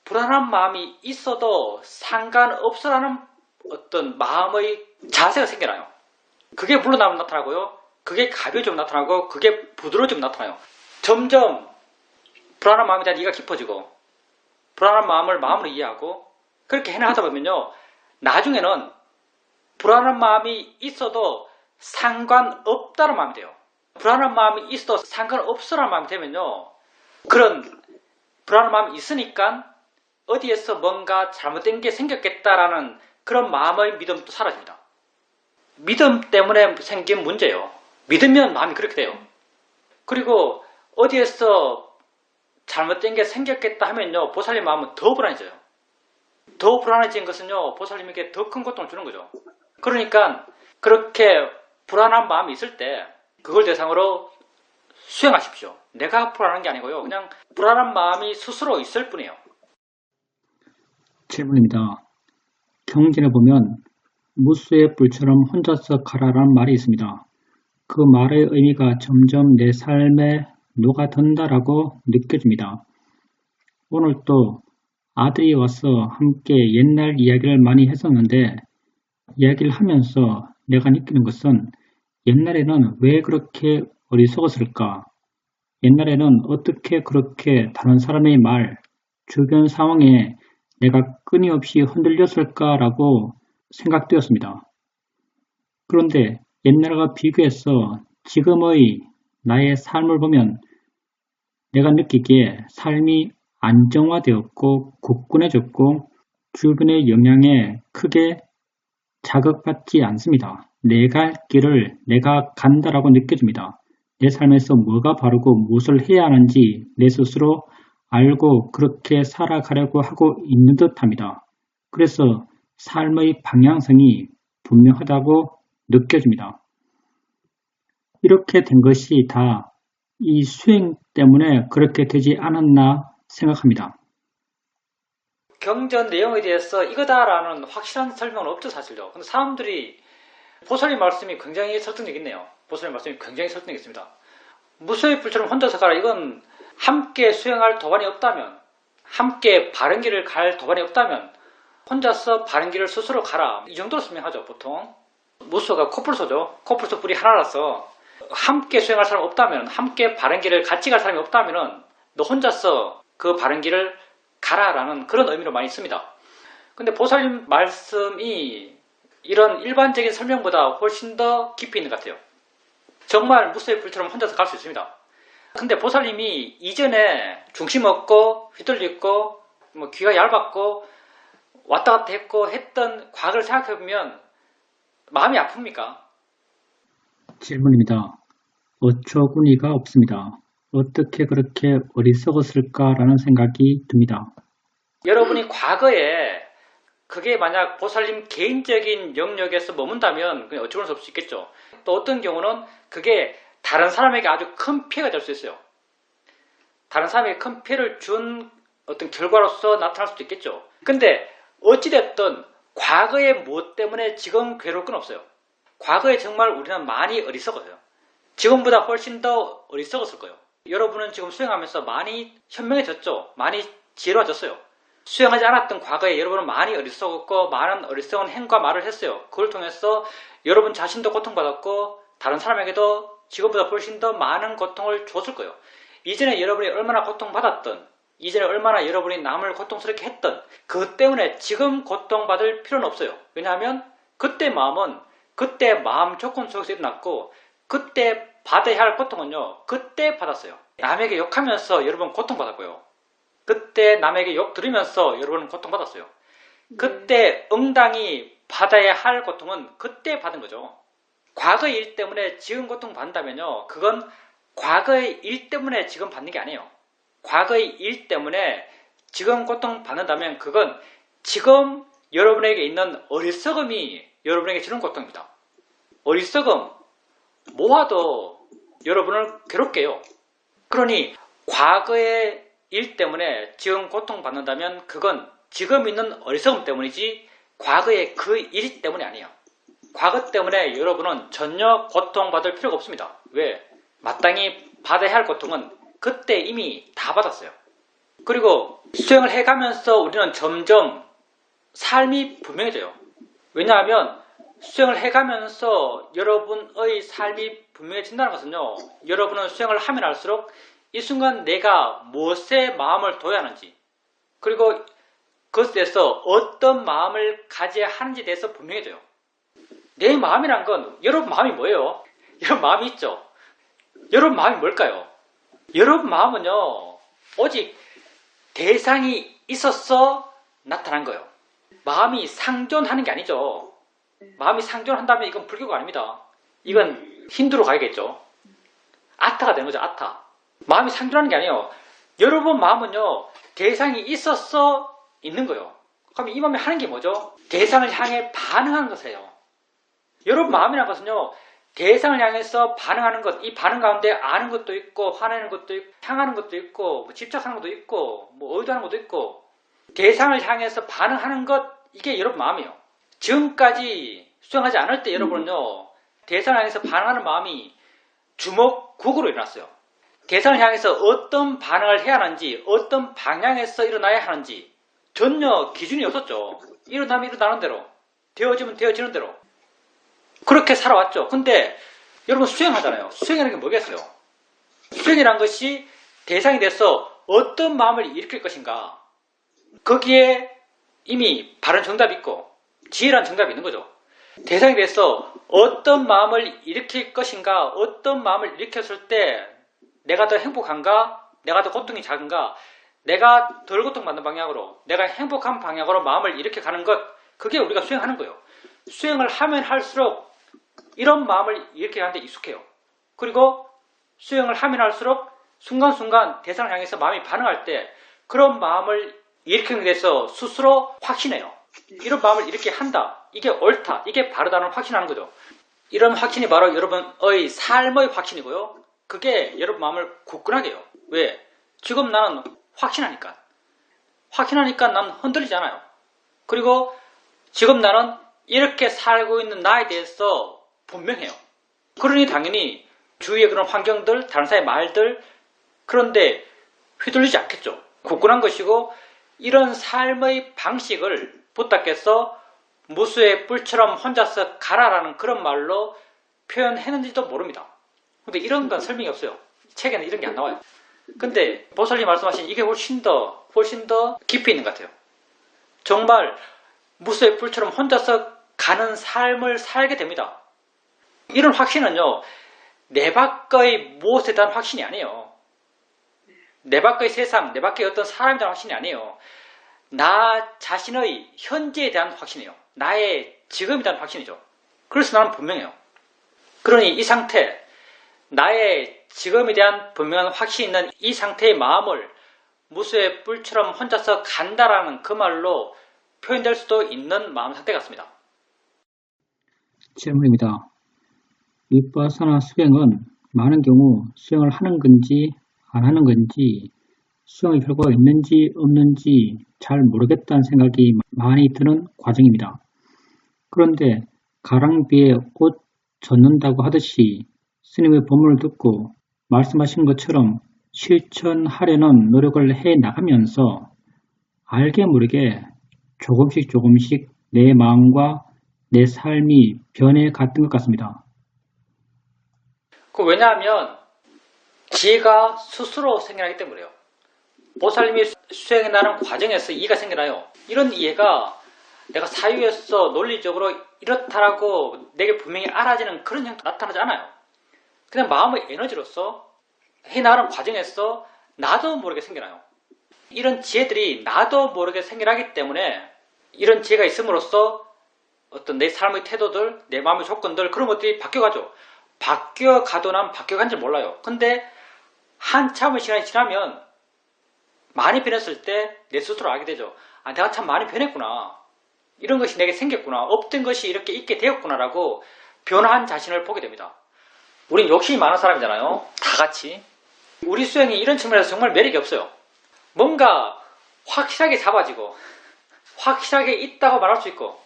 불안한 마음이 있어도 상관없어라는 어떤 마음의 자세가 생겨나요. 그게 물러나면 나타나고요, 그게 가벼워지면 나타나고, 그게 부드러워지면 나타나요. 점점 불안한 마음에 대한 이해가 깊어지고, 불안한 마음을 마음으로 이해하고, 그렇게 해나가다 보면요, 나중에는 불안한 마음이 있어도 상관없다는 마음이 돼요. 불안한 마음이 있어도 상관없어라는 마음이 되면요, 그런 불안한 마음이 있으니까 어디에서 뭔가 잘못된 게 생겼겠다라는 그런 마음의 믿음도 사라집니다. 믿음 때문에 생긴 문제예요. 믿으면 마음이 그렇게 돼요. 그리고 어디에서 잘못된 게 생겼겠다 하면요, 보살님 마음은 더 불안해져요. 더 불안해진 것은요, 보살님에게 더 큰 고통을 주는 거죠. 그러니까 그렇게 불안한 마음이 있을 때 그걸 대상으로 수행하십시오. 내가 불안한 게 아니고요, 그냥 불안한 마음이 스스로 있을 뿐이에요. 질문입니다. 경전에 보면 무수의 불처럼 혼자서 가라라는 말이 있습니다. 그 말의 의미가 점점 내 삶에 녹아든다라고 느껴집니다. 오늘 또 아들이 와서 함께 옛날 이야기를 많이 했었는데, 이야기를 하면서 내가 느끼는 것은 옛날에는 왜 그렇게 어리석었을까? 옛날에는 어떻게 그렇게 다른 사람의 말, 주변 상황에 내가 끊임없이 흔들렸을까라고 생각되었습니다. 그런데 옛날과 비교해서 지금의 나의 삶을 보면 내가 느끼기에 삶이 안정화되었고 굳건해졌고 주변의 영향에 크게 자극받지 않습니다. 내 갈 길을 내가 간다라고 느껴집니다. 내 삶에서 뭐가 바르고 무엇을 해야 하는지 내 스스로 알고 그렇게 살아가려고 하고 있는 듯합니다. 그래서 삶의 방향성이 분명하다고 느껴집니다. 이렇게 된 것이 다 이 수행 때문에 그렇게 되지 않았나 생각합니다. 경전 내용에 대해서 이거다라는 확실한 설명은 없죠, 사실요. 근데 사람들이 보살님 말씀이 굉장히 설득력 있네요. 보살님 말씀이 굉장히 설득력 있습니다. 무수의 불처럼 혼자서 가라, 이건 함께 수행할 도반이 없다면, 함께 바른 길을 갈 도반이 없다면 혼자서 바른 길을 스스로 가라, 이 정도로 설명하죠. 보통 무수가 코뿔소죠. 코뿔소 뿔이 하나라서 함께 수행할 사람이 없다면, 함께 바른 길을 같이 갈 사람이 없다면 너 혼자서 그 바른 길을 가라라는 그런 의미로 많이 씁니다. 근데 보살님 말씀이 이런 일반적인 설명보다 훨씬 더 깊이 있는 것 같아요. 정말 무수의 불처럼 혼자서 갈 수 있습니다. 근데 보살님이 이전에 중심 없고 휘둘리고 뭐 귀가 얇았고 왔다 갔다 했고 했던 과거를 생각해보면 마음이 아픕니까? 질문입니다. 어처구니가 없습니다. 어떻게 그렇게 어리석었을까라는 생각이 듭니다. 여러분이 과거에 그게 만약 보살님 개인적인 영역에서 머문다면 그냥 어쩔 수 없을 수 있겠죠. 또 어떤 경우는 그게 다른 사람에게 아주 큰 피해가 될 수 있어요. 다른 사람에게 큰 피해를 준 어떤 결과로서 나타날 수도 있겠죠. 근데 어찌됐든 과거의 무엇 때문에 지금 괴로울 건 없어요. 과거에 정말 우리는 많이 어리석어요. 지금보다 훨씬 더 어리석었을 거예요. 여러분은 지금 수행하면서 많이 현명해졌죠. 많이 지혜로워졌어요. 수행하지 않았던 과거에 여러분은 많이 어리석었고 많은 어리석은 행과 말을 했어요. 그걸 통해서 여러분 자신도 고통받았고 다른 사람에게도 지금보다 훨씬 더 많은 고통을 줬을 거예요. 이전에 여러분이 얼마나 고통받았던, 이전에 얼마나 여러분이 남을 고통스럽게 했던 그것 때문에 지금 고통받을 필요는 없어요. 왜냐하면 그때 마음은 그때 마음 조건 속에서 일어났고 그때 받아야 할 고통은요, 그때 받았어요. 남에게 욕하면서 여러분 고통받았고요. 그때 남에게 욕 들으면서 여러분은 고통받았어요. 그때 응당히 받아야 할 고통은 그때 받은 거죠. 과거의 일 때문에 지금 고통받는다면요, 그건 과거의 일 때문에 지금 받는 게 아니에요. 과거의 일 때문에 지금 고통받는다면 그건 지금 여러분에게 있는 어리석음이 여러분에게 주는 고통입니다. 어리석음, 모아도 여러분을 괴롭게 해요. 그러니 과거의 일 때문에 지금 고통받는다면 그건 지금 있는 어리석음 때문이지 과거의 그 일 때문이 아니에요. 과거 때문에 여러분은 전혀 고통받을 필요가 없습니다. 왜? 마땅히 받아야 할 고통은 그때 이미 다 받았어요. 그리고 수행을 해가면서 우리는 점점 삶이 분명해져요. 왜냐하면 수행을 해가면서 여러분의 삶이 분명해진다는 것은요, 여러분은 수행을 하면 할수록 이 순간 내가 무엇에 마음을 둬야 하는지, 그리고 그것에 대해서 어떤 마음을 가져야 하는지에 대해서 분명해져요. 내 마음이란 건 여러분 마음이 뭐예요? 여러분 마음이 있죠? 여러분 마음이 뭘까요? 여러분 마음은요, 오직 대상이 있어서 나타난 거예요. 마음이 상존하는 게 아니죠. 마음이 상존한다면 이건 불교가 아닙니다. 이건 힌두로 가야겠죠. 아타가 되는 거죠. 아타. 마음이 상존하는 게 아니에요. 여러분 마음은요, 대상이 있어서 있는 거예요. 그럼 이 마음이 하는 게 뭐죠? 대상을 향해 반응하는 것이에요. 여러분 마음이라는 것은요, 대상을 향해서 반응하는 것, 이 반응 가운데 아는 것도 있고 화내는 것도 있고 향하는 것도 있고 뭐 집착하는 것도 있고 뭐 의도하는 것도 있고, 대상을 향해서 반응하는 것, 이게 여러분 마음이에요. 지금까지 수행하지 않을 때 여러분은요, 대상을 향해서 반응하는 마음이 주먹국으로 일어났어요. 대상을 향해서 어떤 반응을 해야 하는지, 어떤 방향에서 일어나야 하는지 전혀 기준이 없었죠. 일어나면 일어나는 대로, 되어지면 되어지는 대로 그렇게 살아왔죠. 근데 여러분 수행하잖아요. 수행이라는 게 뭐겠어요? 수행이라는 것이 대상이 돼서 어떤 마음을 일으킬 것인가, 거기에 이미 바른 정답이 있고 지혜라는 정답이 있는 거죠. 대상이 돼서 어떤 마음을 일으킬 것인가, 어떤 마음을 일으켰을 때 내가 더 행복한가, 내가 더 고통이 작은가, 내가 덜 고통받는 방향으로, 내가 행복한 방향으로 마음을 일으켜가는 것, 그게 우리가 수행하는 거예요. 수행을 하면 할수록 이런 마음을 일으켜가는 데 익숙해요. 그리고 수행을 하면 할수록 순간순간 대상을 향해서 마음이 반응할 때 그런 마음을 일으키는 데서 스스로 확신해요. 이런 마음을 이렇게 한다, 이게 옳다, 이게 바르다는 확신하는 거죠. 이런 확신이 바로 여러분의 삶의 확신이고요. 그게 여러분 마음을 굳건하게 해요. 왜? 지금 나는 확신하니까 난 흔들리지 않아요. 그리고 지금 나는 이렇게 살고 있는 나에 대해서 분명해요. 그러니 당연히 주위의 그런 환경들, 다른 사람의 말들, 그런데 휘둘리지 않겠죠. 굳건한 것이고, 이런 삶의 방식을 부탁해서 무수의 뿔처럼 혼자서 가라라는 그런 말로 표현했는지도 모릅니다. 근데 이런 건 설명이 없어요. 책에는 이런 게 안 나와요. 근데 보살님 말씀하신 이게 훨씬 더 깊이 있는 것 같아요. 정말 무수의 뿔처럼 혼자서 가는 삶을 살게 됩니다. 이런 확신은요, 내 밖의 무엇에 대한 확신이 아니에요. 내 밖의 세상, 내 밖의 어떤 사람에 대한 확신이 아니에요. 나 자신의 현재에 대한 확신이에요. 나의 지금에 대한 확신이죠. 그래서 나는 분명해요. 그러니 이 상태, 나의 지금에 대한 분명한 확신이 있는 이 상태의 마음을 무수의 뿔처럼 혼자서 간다라는 그 말로 표현될 수도 있는 마음 상태 같습니다. 질문입니다. 위파사나 수행은 많은 경우 수행을 하는 건지 안 하는 건지 수용의 결과가 있는지 없는지 잘 모르겠다는 생각이 많이 드는 과정입니다. 그런데 가랑비에 옷 젖는다고 하듯이 스님의 법문을 듣고 말씀하신 것처럼 실천하려는 노력을 해 나가면서 알게 모르게 조금씩 내 마음과 내 삶이 변해갔던 것 같습니다. 왜냐하면 지혜가 스스로 생겨나기 때문에요. 보살님이 수행해 나가는 과정에서 이해가 생겨나요. 이런 이해가 내가 사유에서 논리적으로 이렇다라고 내게 분명히 알아지는 그런 형태가 나타나지 않아요. 그냥 마음의 에너지로서 해나가는 과정에서 나도 모르게 생겨나요. 이런 지혜들이 나도 모르게 생겨나기 때문에 이런 지혜가 있음으로써 어떤 내 삶의 태도들, 내 마음의 조건들 그런 것들이 바뀌어가죠. 바뀌어가도 난 바뀌어간지 몰라요. 근데 한참의 시간이 지나면 많이 변했을 때 내 스스로 알게 되죠. 아, 내가 참 많이 변했구나. 이런 것이 내게 생겼구나. 없던 것이 이렇게 있게 되었구나라고 변화한 자신을 보게 됩니다. 우린 욕심이 많은 사람이잖아요. 다 같이. 우리 수행이 이런 측면에서 정말 매력이 없어요. 뭔가 확실하게 잡아지고 확실하게 있다고 말할 수 있고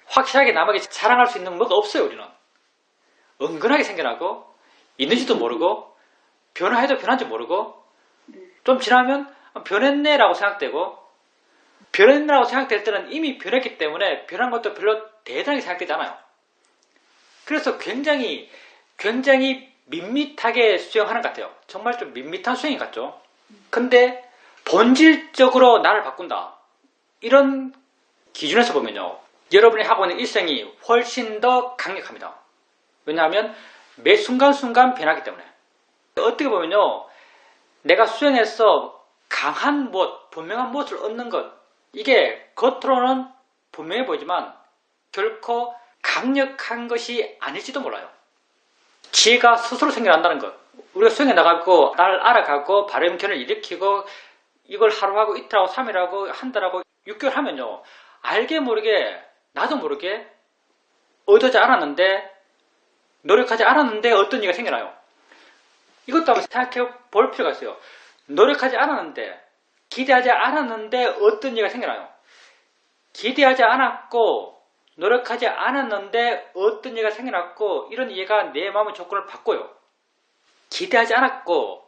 확실하게 남에게 자랑할 수 있는 뭐가 없어요. 우리는. 은근하게 생겨나고 있는지도 모르고 변화해도 변한지 모르고 좀 지나면 변했네라고 생각되고 변했네라고 생각될 때는 이미 변했기 때문에 변한 것도 별로 대단하게 생각되지 않아요. 그래서 굉장히 밋밋하게 수행하는 것 같아요. 정말 좀 밋밋한 수행이 같죠. 근데 본질적으로 나를 바꾼다. 이런 기준에서 보면요. 여러분이 하고 있는 일생이 훨씬 더 강력합니다. 왜냐하면 매 순간순간 변하기 때문에. 어떻게 보면요. 내가 수행해서 강한 무엇, 분명한 무엇을 얻는 것 이게 겉으로는 분명해 보이지만 결코 강력한 것이 아닐지도 몰라요. 지혜가 스스로 생겨난다는 것. 우리가 수행해 나가고 나를 알아가고 발음견을 일으키고 이걸 하루하고 이틀하고 3일하고 한 달하고 6개월 하면요. 알게 모르게 나도 모르게 얻어지 않았는데 노력하지 않았는데 어떤 일이 생겨나요. 이것도 한번 생각해 볼 필요가 있어요. 노력하지 않았는데 기대하지 않았는데 어떤 일이 생겨나요. 기대하지 않았고 노력하지 않았는데 어떤 일이 생겨났고 이런 이해가 내 마음의 조건을 바꿔요. 기대하지 않았고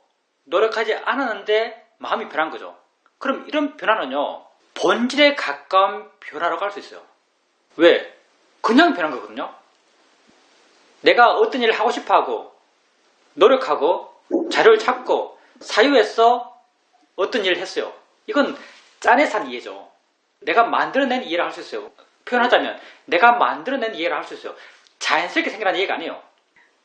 노력하지 않았는데 마음이 변한 거죠. 그럼 이런 변화는요. 본질에 가까운 변화라고 할 수 있어요. 왜? 그냥 변한 거거든요. 내가 어떤 일을 하고 싶어하고 노력하고 자료를 찾고 사유해서 어떤 일을 했어요. 이건 짠에 산 이해죠. 내가 만들어낸 이해를 할 수 있어요. 표현하자면 내가 만들어낸 이해를 할 수 있어요. 자연스럽게 생겨난 이해가 아니에요.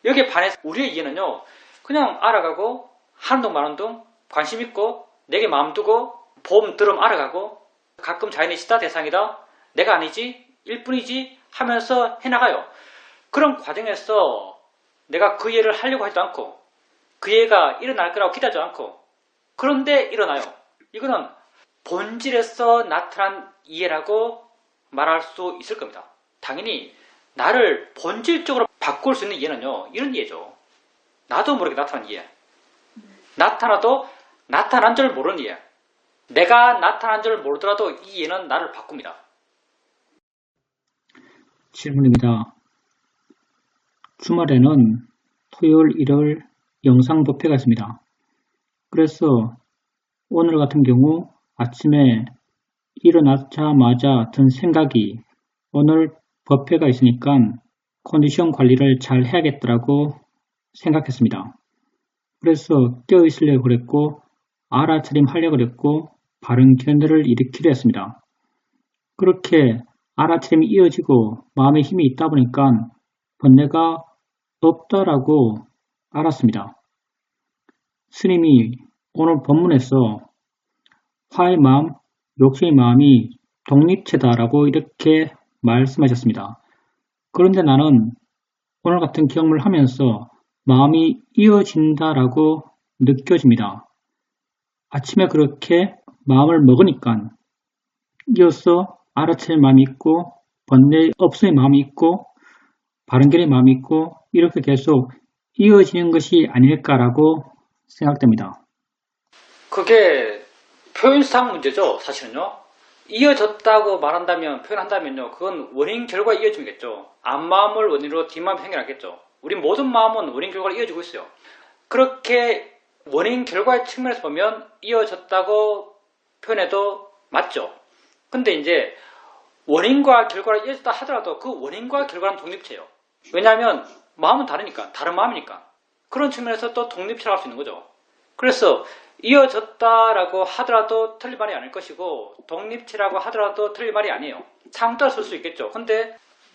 여기에 반해서 우리의 이해는요. 그냥 알아가고 하는 동 마는 동 관심 있고 내게 마음 두고 봄, 들음 알아가고 가끔 자연의 시다 대상이다 내가 아니지 일뿐이지 하면서 해나가요. 그런 과정에서 내가 그 일을 하려고 하지도 않고 그 일가 일어날 거라고 기대하지 않고 그런데 일어나요. 이거는 본질에서 나타난 이해라고 말할 수 있을 겁니다. 당연히 나를 본질적으로 바꿀 수 있는 이해는요. 이런 이해죠. 나도 모르게 나타난 이해. 나타나도 나타난 줄 모르는 이해. 내가 나타난 줄 모르더라도 이 이해는 나를 바꿉니다. 질문입니다. 주말에는 토요일, 일요일 영상 법회가 있습니다. 그래서 오늘 같은 경우 아침에 일어나자마자 든 생각이 오늘 법회가 있으니까 컨디션 관리를 잘 해야겠더라고 생각했습니다. 그래서 깨어있으려고 그랬고 알아차림 하려고 그랬고 바른 견해를 일으키려 했습니다. 그렇게 알아차림이 이어지고 마음에 힘이 있다 보니까 번뇌가 없다라고 알았습니다. 스님이 오늘 법문에서 화의 마음, 욕심의 마음이 독립체다라고 이렇게 말씀하셨습니다. 그런데 나는 오늘 같은 경험을 하면서 마음이 이어진다라고 느껴집니다. 아침에 그렇게 마음을 먹으니까 이어서 알아차릴 마음이 있고 번뇌 없음의 마음이 있고 바른결의 마음이 있고 이렇게 계속 이어지는 것이 아닐까라고 생각됩니다. 그게 표현상 문제죠, 사실은요. 이어졌다고 말한다면, 표현한다면요, 그건 원인 결과 이어짐이겠죠. 앞마음을 원인으로 뒷마음이 생겨나겠죠. 우리 모든 마음은 원인 결과를 이어지고 있어요. 그렇게 원인 결과의 측면에서 보면 이어졌다고 표현해도 맞죠. 근데 이제 원인과 결과를 이어졌다 하더라도 그 원인과 결과는 독립체예요. 왜냐하면 마음은 다르니까, 다른 마음이니까. 그런 측면에서 또 독립체라고 할 수 있는 거죠. 그래서 이어졌다라고 하더라도 틀린 말이 아닐 것이고 독립체라고 하더라도 틀린 말이 아니에요. 상황 따라 쓸 수 있겠죠. 근데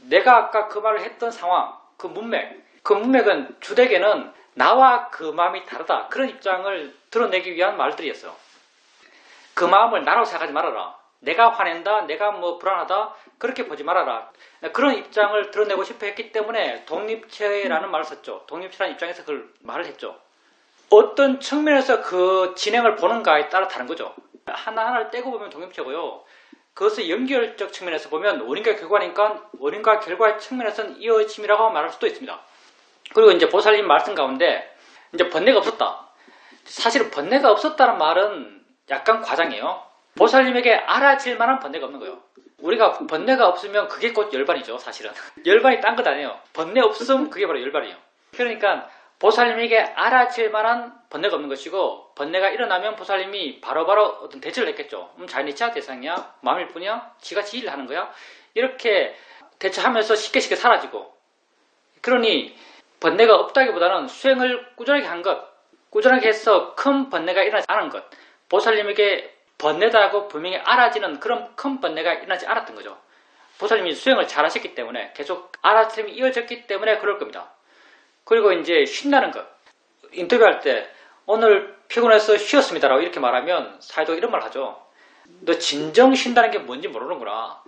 내가 아까 그 말을 했던 상황, 그 문맥은 주되게는 나와 그 마음이 다르다, 그런 입장을 드러내기 위한 말들이었어요. 그 마음을 나라고 생각하지 말아라. 내가 화낸다, 내가 뭐 불안하다, 그렇게 보지 말아라. 그런 입장을 드러내고 싶어 했기 때문에 독립체라는 말을 썼죠. 독립체라는 입장에서 그걸 말을 했죠. 어떤 측면에서 그 진행을 보는가에 따라 다른 거죠. 하나하나를 떼고 보면 독립체고요. 그것을 연결적 측면에서 보면 원인과 결과니까 원인과 결과의 측면에서는 이어짐이라고 말할 수도 있습니다. 그리고 이제 보살님 말씀 가운데 이제 번뇌가 없었다. 사실은 번뇌가 없었다는 말은 약간 과장이에요. 보살님에게 알아질 만한 번뇌가 없는 거예요. 우리가 번뇌가 없으면 그게 곧 열반이죠, 사실은. 열반이 딴 것 아니에요. 번뇌 없음, 그게 바로 열반이에요. 그러니까 보살님에게 알아질 만한 번뇌가 없는 것이고, 번뇌가 일어나면 보살님이 바로바로 어떤 대처를 했겠죠. 자연이 지하 대상이야? 마음일 뿐이야? 지가 지휘를 하는 거야? 이렇게 대처하면서 쉽게 사라지고, 그러니 번뇌가 없다기보다는 수행을 꾸준하게 한 것, 꾸준하게 해서 큰 번뇌가 일어나지 않은 것, 보살님에게 번뇌다고 분명히 알아지는 그런 큰 번뇌가 일어나지 않았던 거죠. 보살님이 수행을 잘 하셨기 때문에, 계속 알아침이 이어졌기 때문에 그럴 겁니다. 그리고 이제 쉰다는 것. 인터뷰할 때 오늘 피곤해서 쉬었습니다라고 이렇게 말하면 사회도 이런 말 하죠. 너 진정 쉰다는 게 뭔지 모르는구나.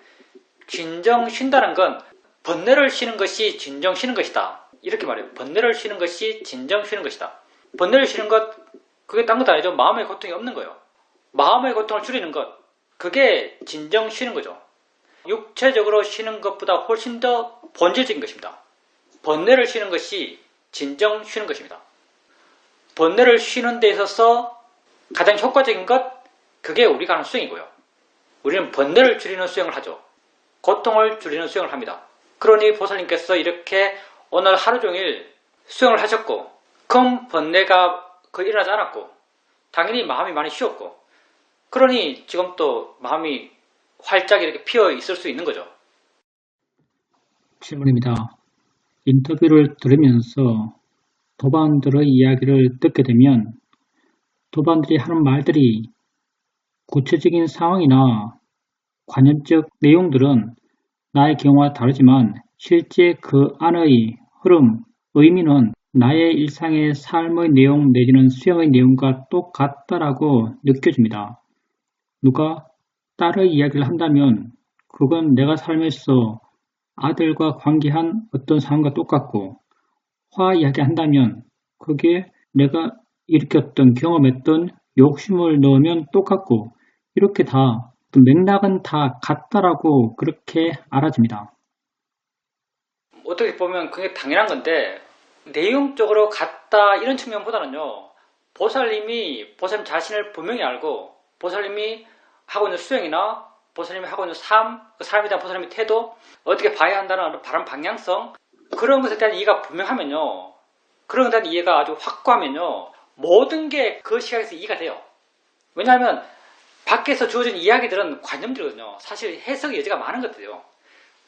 진정 쉰다는 건 번뇌를 쉬는 것이 진정 쉬는 것이다. 이렇게 말해요. 번뇌를 쉬는 것이 진정 쉬는 것이다. 번뇌를 쉬는 것, 그게 딴 것도 아니죠. 마음의 고통이 없는 거예요. 마음의 고통을 줄이는 것, 그게 진정 쉬는 거죠. 육체적으로 쉬는 것보다 훨씬 더 본질적인 것입니다. 번뇌를 쉬는 것이 진정 쉬는 것입니다. 번뇌를 쉬는 데 있어서 가장 효과적인 것, 그게 우리가 하는 수행이고요. 우리는 번뇌를 줄이는 수행을 하죠. 고통을 줄이는 수행을 합니다. 그러니 보살님께서 이렇게 오늘 하루 종일 수행을 하셨고, 큰 번뇌가 거의 일어나지 않았고, 당연히 마음이 많이 쉬었고, 그러니 지금 또 마음이 활짝 이렇게 피어 있을 수 있는 거죠. 질문입니다. 인터뷰를 들으면서 도반들의 이야기를 듣게 되면 도반들이 하는 말들이 구체적인 상황이나 관념적 내용들은 나의 경우와 다르지만 실제 그 안의 흐름, 의미는 나의 일상의 삶의 내용 내지는 수행의 내용과 똑같다라고 느껴집니다. 누가 딸의 이야기를 한다면 그건 내가 살면서 아들과 관계한 어떤 상황과 똑같고, 화 이야기한다면 그게 내가 일으켰던 경험했던 욕심을 넣으면 똑같고, 이렇게 다 맥락은 다 같다라고 그렇게 알아집니다. 어떻게 보면 그게 당연한 건데, 내용적으로 같다 이런 측면보다는요, 보살님이 보살님 자신을 분명히 알고, 보살님이 하고 있는 수행이나 보살님이 하고 있는 삶, 그 사람에 대한 보살님의 태도, 어떻게 봐야 한다는 바람 방향성, 그런 것에 대한 이해가 분명하면요, 그런 것에 대한 이해가 아주 확고하면요, 모든 게 그 시각에서 이해가 돼요. 왜냐하면 밖에서 주어진 이야기들은 관념들이거든요. 사실 해석의 여지가 많은 것들이에요.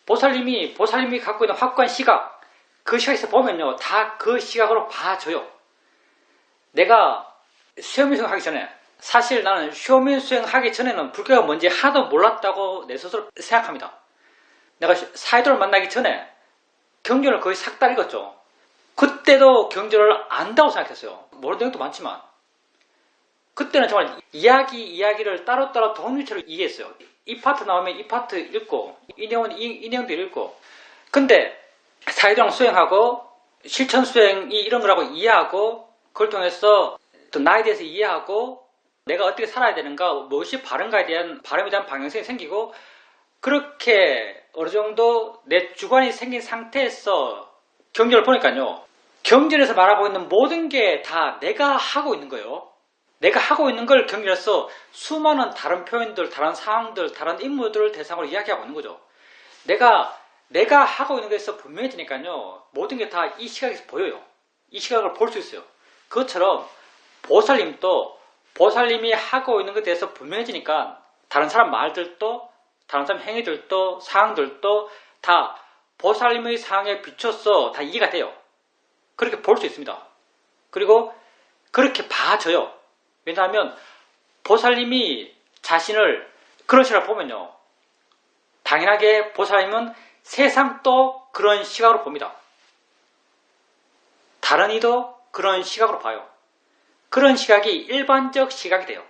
보살님이 갖고 있는 확고한 시각, 그 시각에서 보면요, 다 그 시각으로 봐줘요. 내가 수행을 하기 전에, 사실 나는 쇼민 수행하기 전에는 불교가 뭔지 하나도 몰랐다고 내 스스로 생각합니다. 내가 사이도를 만나기 전에 경전을 거의 싹 다 읽었죠. 그때도 경전을 안다고 생각했어요. 모르는 내용도 많지만. 그때는 정말 이야기를 따로따로 독립체로 이해했어요. 이 파트 나오면 이 파트 읽고, 이 내용은 이 내용도 읽고. 근데 사이도랑 수행하고 실천 수행이 이런 거라고 이해하고, 그걸 통해서 또 나에 대해서 이해하고, 내가 어떻게 살아야 되는가, 무엇이 바른가에 대한 바람에 대한 방향성이 생기고, 그렇게 어느 정도 내 주관이 생긴 상태에서 경전을 보니까요, 경전에서 말하고 있는 모든 게 다 내가 하고 있는 거예요. 내가 하고 있는 걸 경계해서 수많은 다른 표현들, 다른 상황들, 다른 인물들을 대상으로 이야기하고 있는 거죠. 내가 하고 있는 것에서 분명해지니까요. 모든 게 다 이 시각에서 보여요. 이 시각을 볼 수 있어요. 그것처럼 보살님도 보살님이 하고 있는 것에 대해서 분명해지니까 다른 사람 말들도, 다른 사람 행위들도, 상황들도 다 보살님의 상황에 비춰서 다 이해가 돼요. 그렇게 볼 수 있습니다. 그리고 그렇게 봐져요. 왜냐하면 보살님이 자신을 그런 식으로 보면요. 당연하게 보살님은 세상도 그런 시각으로 봅니다. 다른 이도 그런 시각으로 봐요. 그런 시각이 일반적 시각이 돼요.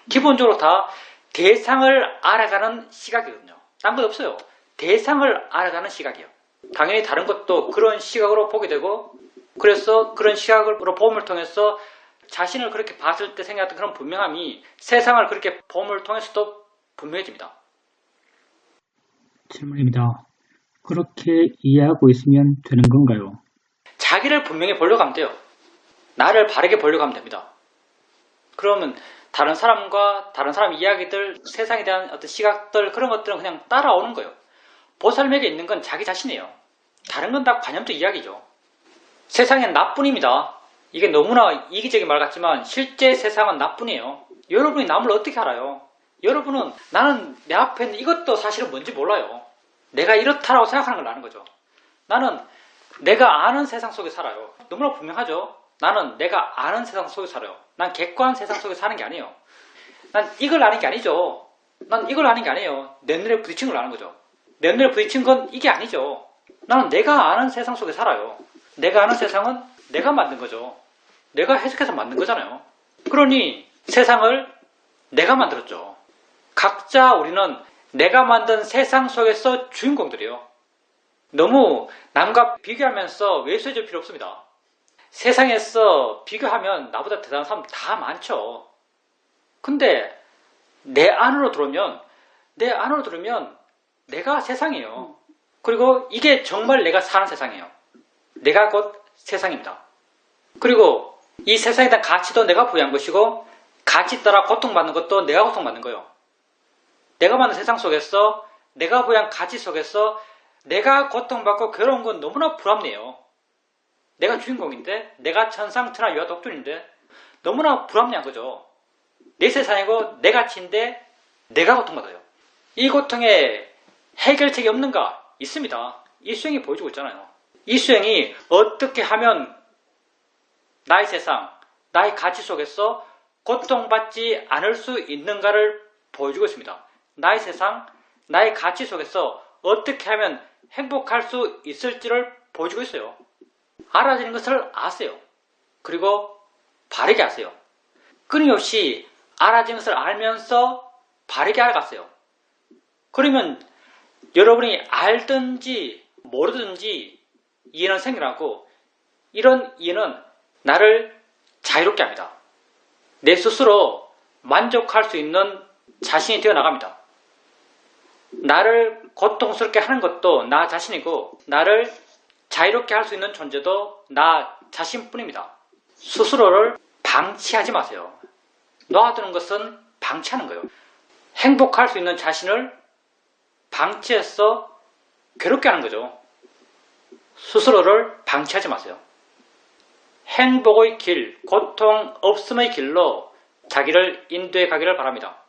기본적으로 다 대상을 알아가는 시각이거든요. 딴 것 없어요. 대상을 알아가는 시각이에요. 당연히 다른 것도 그런 시각으로 보게 되고, 그래서 그런 시각으로 봄을 통해서 자신을 그렇게 봤을 때 생각했던 그런 분명함이 세상을 그렇게 봄을 통해서도 분명해집니다. 질문입니다. 그렇게 이해하고 있으면 되는 건가요? 자기를 분명히 보려고 하면 돼요. 나를 바르게 보려고 하면 됩니다. 그러면 다른 사람과 다른 사람 이야기들, 세상에 대한 어떤 시각들, 그런 것들은 그냥 따라오는 거예요. 보살님에게 있는 건 자기 자신이에요. 다른 건 다 관념적 이야기죠. 세상엔 나뿐입니다. 이게 너무나 이기적인 말 같지만 실제 세상은 나뿐이에요. 여러분이 남을 어떻게 알아요? 여러분은 나는 내 앞에 있는 이것도 사실은 뭔지 몰라요. 내가 이렇다라고 생각하는 걸 아는 거죠. 나는 내가 아는 세상 속에 살아요. 너무나 분명하죠. 나는 내가 아는 세상 속에 살아요. 난 객관 세상 속에 사는 게 아니에요. 난 이걸 아는 게 아니죠. 난 이걸 아는 게 아니에요. 내 눈에 부딪힌 걸 아는 거죠. 내 눈에 부딪힌 건 이게 아니죠. 나는 내가 아는 세상 속에 살아요. 내가 아는 세상은 내가 만든 거죠. 내가 해석해서 만든 거잖아요. 그러니 세상을 내가 만들었죠. 각자 우리는 내가 만든 세상 속에서 주인공들이에요. 너무 남과 비교하면서 왜소해질 필요 없습니다. 세상에서 비교하면 나보다 대단한 사람 다 많죠. 근데 내 안으로 들어오면 내가 세상이에요. 그리고 이게 정말 내가 사는 세상이에요. 내가 곧 세상입니다. 그리고 이 세상에 대한 가치도 내가 부여한 것이고, 가치 따라 고통받는 것도 내가 고통받는 거예요. 내가 만든 세상 속에서, 내가 부여한 가치 속에서 내가 고통받고 괴로운 건 너무나 불합리해요. 내가 주인공인데, 내가 천상천하 유아 독존인데 너무나 불합리한 거죠. 내 세상이고 내 가치인데 내가 고통받아요. 이 고통에 해결책이 없는가? 있습니다. 이 수행이 보여주고 있잖아요. 이 수행이 어떻게 하면 나의 세상, 나의 가치 속에서 고통받지 않을 수 있는가를 보여주고 있습니다. 나의 세상, 나의 가치 속에서 어떻게 하면 행복할 수 있을지를 보여주고 있어요. 알아지는 것을 아세요. 그리고 바르게 아세요. 끊임없이 알아지는 것을 알면서 바르게 알아갔어요. 그러면 여러분이 알든지 모르든지 이해는 생겨나고, 이런 이해는 나를 자유롭게 합니다. 내 스스로 만족할 수 있는 자신이 되어 나갑니다. 나를 고통스럽게 하는 것도 나 자신이고, 나를 자유롭게 할 수 있는 존재도 나 자신뿐입니다. 스스로를 방치하지 마세요. 놓아두는 것은 방치하는 거예요. 행복할 수 있는 자신을 방치해서 괴롭게 하는 거죠. 스스로를 방치하지 마세요. 행복의 길, 고통 없음의 길로 자기를 인도해 가기를 바랍니다.